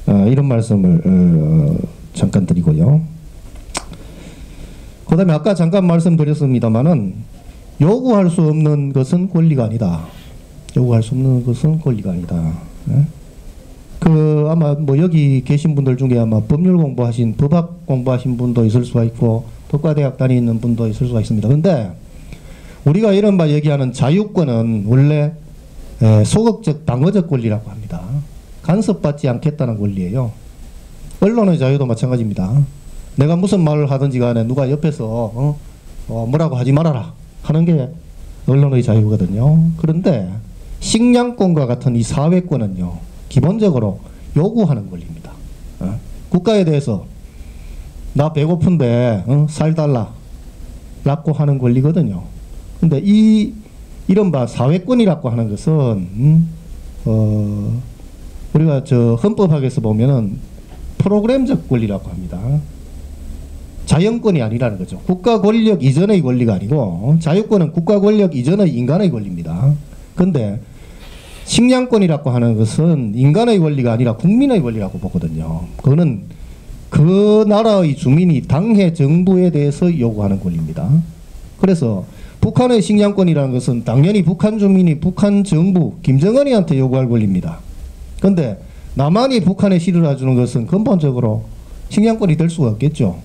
이런 말씀을 잠깐 드리고요. 그 다음에 아까 잠깐 말씀드렸습니다마는 요구할 수 없는 것은 권리가 아니다. 요구할 수 없는 것은 권리가 아니다. 아마 뭐 여기 계신 분들 중에 아마 법률 공부하신, 법학 공부하신 분도 있을 수가 있고 법과대학 다니는 분도 있을 수가 있습니다. 그런데 우리가 이른바 얘기하는 자유권은 원래 소극적 방어적 권리라고 합니다. 간섭받지 않겠다는 권리예요. 언론의 자유도 마찬가지입니다. 내가 무슨 말을 하든지 간에 누가 옆에서 뭐라고 하지 말아라 하는 게 언론의 자유거든요. 그런데 식량권과 같은 이 사회권은요, 기본적으로 요구하는 권리입니다. 국가에 대해서 나 배고픈데 살 달라 라고 하는 권리거든요. 근데 이른바 사회권이라고 하는 것은 우리가 저 헌법학에서 보면은 프로그램적 권리라고 합니다. 자연권이 아니라는 거죠. 국가 권력 이전의 권리가 아니고 자유권은 국가 권력 이전의 인간의 권리입니다. 근데 식량권이라고 하는 것은 인간의 권리가 아니라 국민의 권리라고 보거든요. 그거는 그 나라의 주민이 당해 정부에 대해서 요구하는 권리입니다. 그래서 북한의 식량권이라는 것은 당연히 북한 주민이 북한 정부 김정은이한테 요구할 권리입니다. 그런데 남한이 북한에 실어주는 것은 근본적으로 식량권이 될 수가 없겠죠.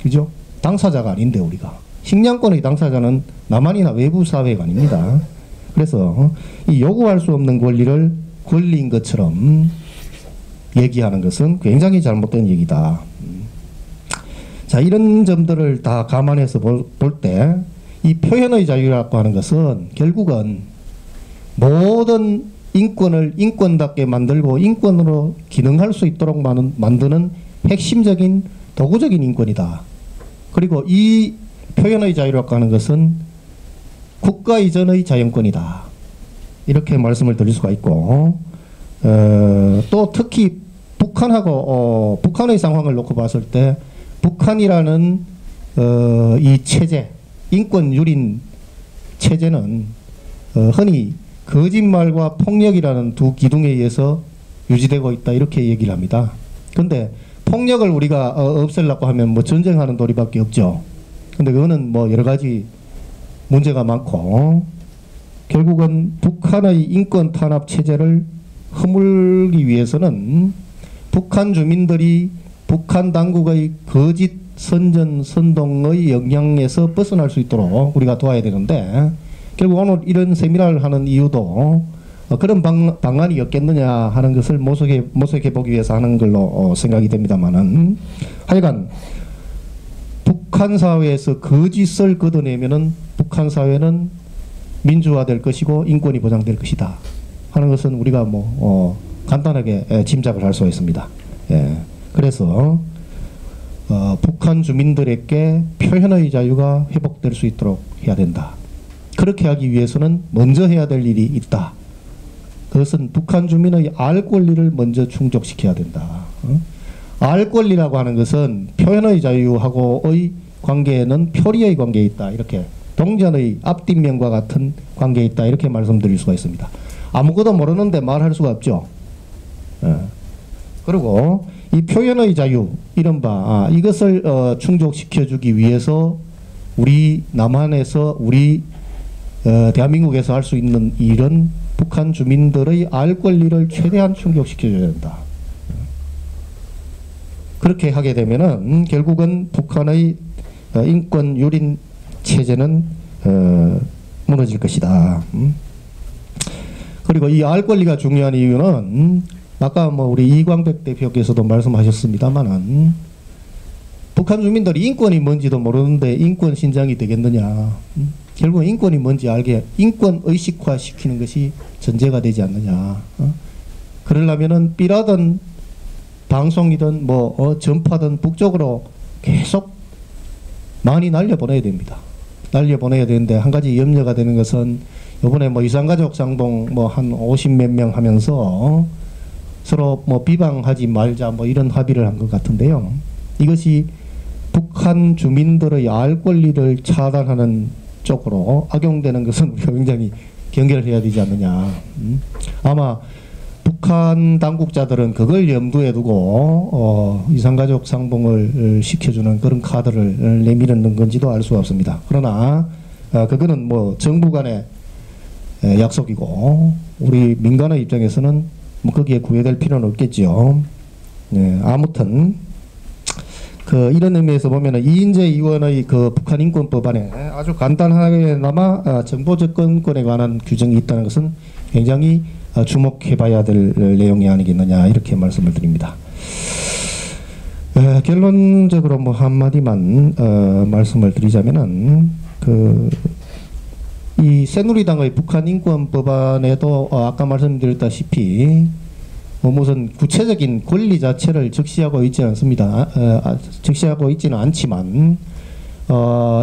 그죠? 당사자가 아닌데 우리가. 식량권의 당사자는 남한이나 외부 사회가 아닙니다. 그래서 이 요구할 수 없는 권리를 권리인 것처럼 얘기하는 것은 굉장히 잘못된 얘기다. 자, 이런 점들을 다 감안해서 볼 때 이 표현의 자유라고 하는 것은 결국은 모든 인권을 인권답게 만들고 인권으로 기능할 수 있도록 만드는 핵심적인 도구적인 인권이다. 그리고 이 표현의 자유라고 하는 것은 국가 이전의 자연권이다. 이렇게 말씀을 드릴 수가 있고, 또 특히 북한하고 북한의 상황을 놓고 봤을 때 북한이라는 이 체제, 인권 유린 체제는 흔히 거짓말과 폭력이라는 두 기둥에 의해서 유지되고 있다, 이렇게 얘기를 합니다. 그런데 폭력을 우리가 없애려고 하면 뭐 전쟁하는 도리밖에 없죠. 근데 그거는 뭐 여러 가지 문제가 많고, 결국은 북한의 인권 탄압 체제를 허물기 위해서는 북한 주민들이 북한 당국의 거짓 선전 선동의 영향에서 벗어날 수 있도록 우리가 도와야 되는데, 결국 오늘 이런 세미나를 하는 이유도 그런 방안이 없겠느냐 하는 것을 모색해 보기 위해서 하는 걸로 생각이 됩니다만은, 하여간 북한 사회에서 거짓을 걷어내면은 북한 사회는 민주화될 것이고 인권이 보장될 것이다 하는 것은 우리가 뭐 간단하게 짐작을 할 수가 있습니다. 예. 그래서 북한 주민들에게 표현의 자유가 회복될 수 있도록 해야 된다. 그렇게 하기 위해서는 먼저 해야 될 일이 있다. 그것은 북한 주민의 알 권리를 먼저 충족시켜야 된다. 알 권리라고 하는 것은 표현의 자유하고의 관계에는 표리의 관계에 있다. 이렇게 동전의 앞뒷면과 같은 관계에 있다. 이렇게 말씀드릴 수가 있습니다. 아무것도 모르는데 말할 수가 없죠. 그리고 이 표현의 자유, 이른바 이것을 충족시켜주기 위해서 우리 남한에서 우리 대한민국에서 할 수 있는 일은 북한 주민들의 알 권리를 최대한 충족시켜줘야 된다. 그렇게 하게 되면은 결국은 북한의 인권 유린 체제는 무너질 것이다. 그리고 이 알 권리가 중요한 이유는 아까 뭐 우리 이광백 대표께서도 말씀하셨습니다만은 북한 주민들이 인권이 뭔지도 모르는데 인권 신장이 되겠느냐. 결국 인권이 뭔지 알게 인권 의식화 시키는 것이 전제가 되지 않느냐. 그러려면은 삐라든 방송이든 뭐 전파든 북쪽으로 계속 많이 날려보내야 됩니다. 날려보내야 되는데 한 가지 염려가 되는 것은 이번에 뭐 이산가족 상봉 뭐 한 50몇 명 하면서 서로 뭐 비방하지 말자 뭐 이런 합의를 한 것 같은데요. 이것이 북한 주민들의 알 권리를 차단하는 쪽으로 악용되는 것은 우리가 굉장히 경계를 해야 되지 않느냐. 아마 북한 당국자들은 그걸 염두에 두고 이산가족 상봉을 시켜주는 그런 카드를 내밀는 건지도 알 수가 없습니다. 그러나 그거는 뭐 정부 간의 약속이고 우리 민간의 입장에서는 뭐 거기에 구애될 필요는 없겠죠. 네, 아무튼 이런 의미에서 보면은 이인재 의원의 북한 인권법안에 아주 간단하게나마 정보 접근권에 관한 규정이 있다는 것은 굉장히 주목해봐야 될 내용이 아니겠느냐 이렇게 말씀을 드립니다. 결론적으로 뭐 한마디만 말씀을 드리자면은 이 새누리당의 북한 인권법안에도 아까 말씀드렸다시피 무슨 구체적인 권리 자체를 적시하고 있지 않습니다. 적시하고 있지는 않지만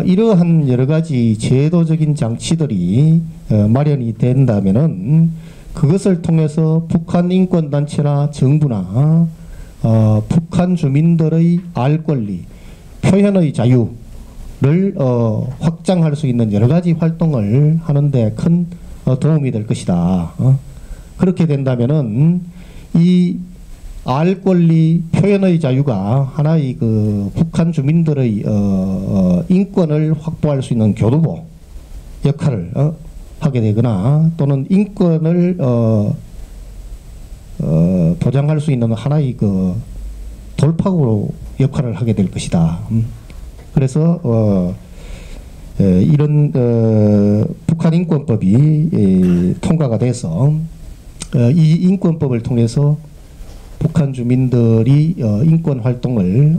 이러한 여러 가지 제도적인 장치들이 마련이 된다면은 그것을 통해서 북한 인권단체나 정부나 북한 주민들의 알 권리, 표현의 자유를 확장할 수 있는 여러 가지 활동을 하는데 큰 도움이 될 것이다. 그렇게 된다면은 이 알 권리, 표현의 자유가 하나의 북한 주민들의 인권을 확보할 수 있는 교두보 역할을 하게 되거나 또는 인권을 보장할 수 있는 하나의 돌파구로 역할을 하게 될 것이다. 그래서 이런 북한 인권법이 통과가 돼서 이 인권법을 통해서 북한 주민들이 인권 활동을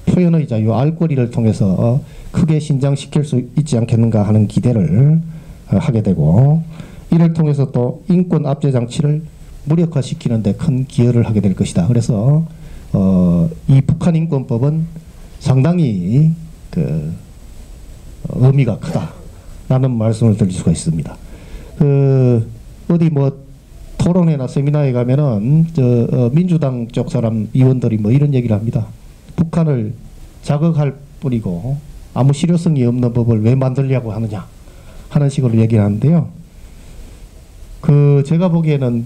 표현의 자유, 알 권리를 통해서 크게 신장시킬 수 있지 않겠는가 하는 기대를 하게 되고 이를 통해서 또 인권 압제 장치를 무력화시키는 데 큰 기여를 하게 될 것이다. 그래서 이 북한 인권법은 상당히 의미가 크다라는 말씀을 드릴 수가 있습니다. 어디 뭐 토론회나 세미나에 가면은 민주당 쪽 사람 의원들이 뭐 이런 얘기를 합니다. 북한을 자극할 뿐이고 아무 실효성이 없는 법을 왜 만들려고 하느냐 하는 식으로 얘기를 하는데요. 제가 보기에는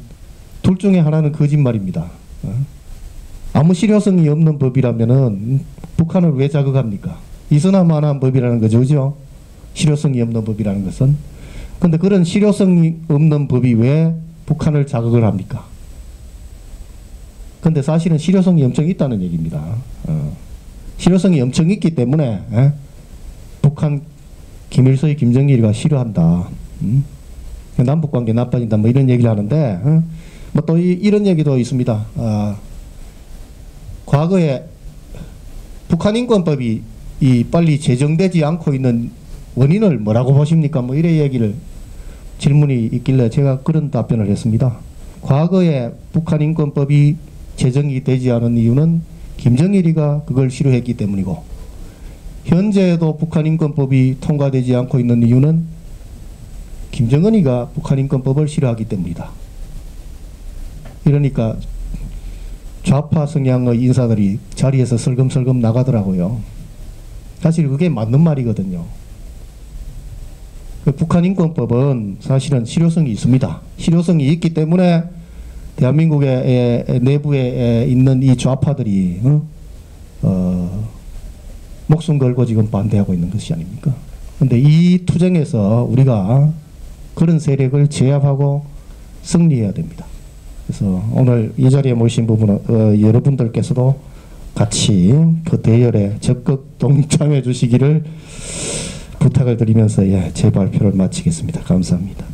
둘 중에 하나는 거짓말입니다. 아무 실효성이 없는 법이라면은 북한을 왜 자극합니까? 있으나마나한 법이라는 거죠, 그죠? 실효성이 없는 법이라는 것은. 근데 그런 실효성이 없는 법이 왜 북한을 자극을 합니까? 근데 사실은 실효성이 엄청 있다는 얘기입니다. 실효성이 엄청 있기 때문에 북한 김일성이 김정일이가 싫어한다. 남북관계 나빠진다. 뭐 이런 얘기를 하는데 뭐 또 이런 얘기도 있습니다. 과거에 북한 인권법이 빨리 제정되지 않고 있는 원인을 뭐라고 보십니까? 뭐 이런 얘기를 질문이 있길래 제가 그런 답변을 했습니다. 과거에 북한 인권법이 제정이 되지 않은 이유는 김정일이가 그걸 싫어했기 때문이고 현재에도 북한 인권법이 통과되지 않고 있는 이유는 김정은이가 북한 인권법을 싫어하기 때문이다. 이러니까 좌파 성향의 인사들이 자리에서 설금설금 나가더라고요. 사실 그게 맞는 말이거든요. 북한 인권법은 사실은 실효성이 있습니다. 실효성이 있기 때문에 대한민국의 내부에 있는 이 좌파들이 목숨 걸고 지금 반대하고 있는 것이 아닙니까? 그런데 이 투쟁에서 우리가 그런 세력을 제압하고 승리해야 됩니다. 그래서 오늘 이 자리에 모신 부분은 여러분들께서도 같이 그 대열에 적극 동참해 주시기를 부탁을 드리면서 제 발표를 마치겠습니다. 감사합니다.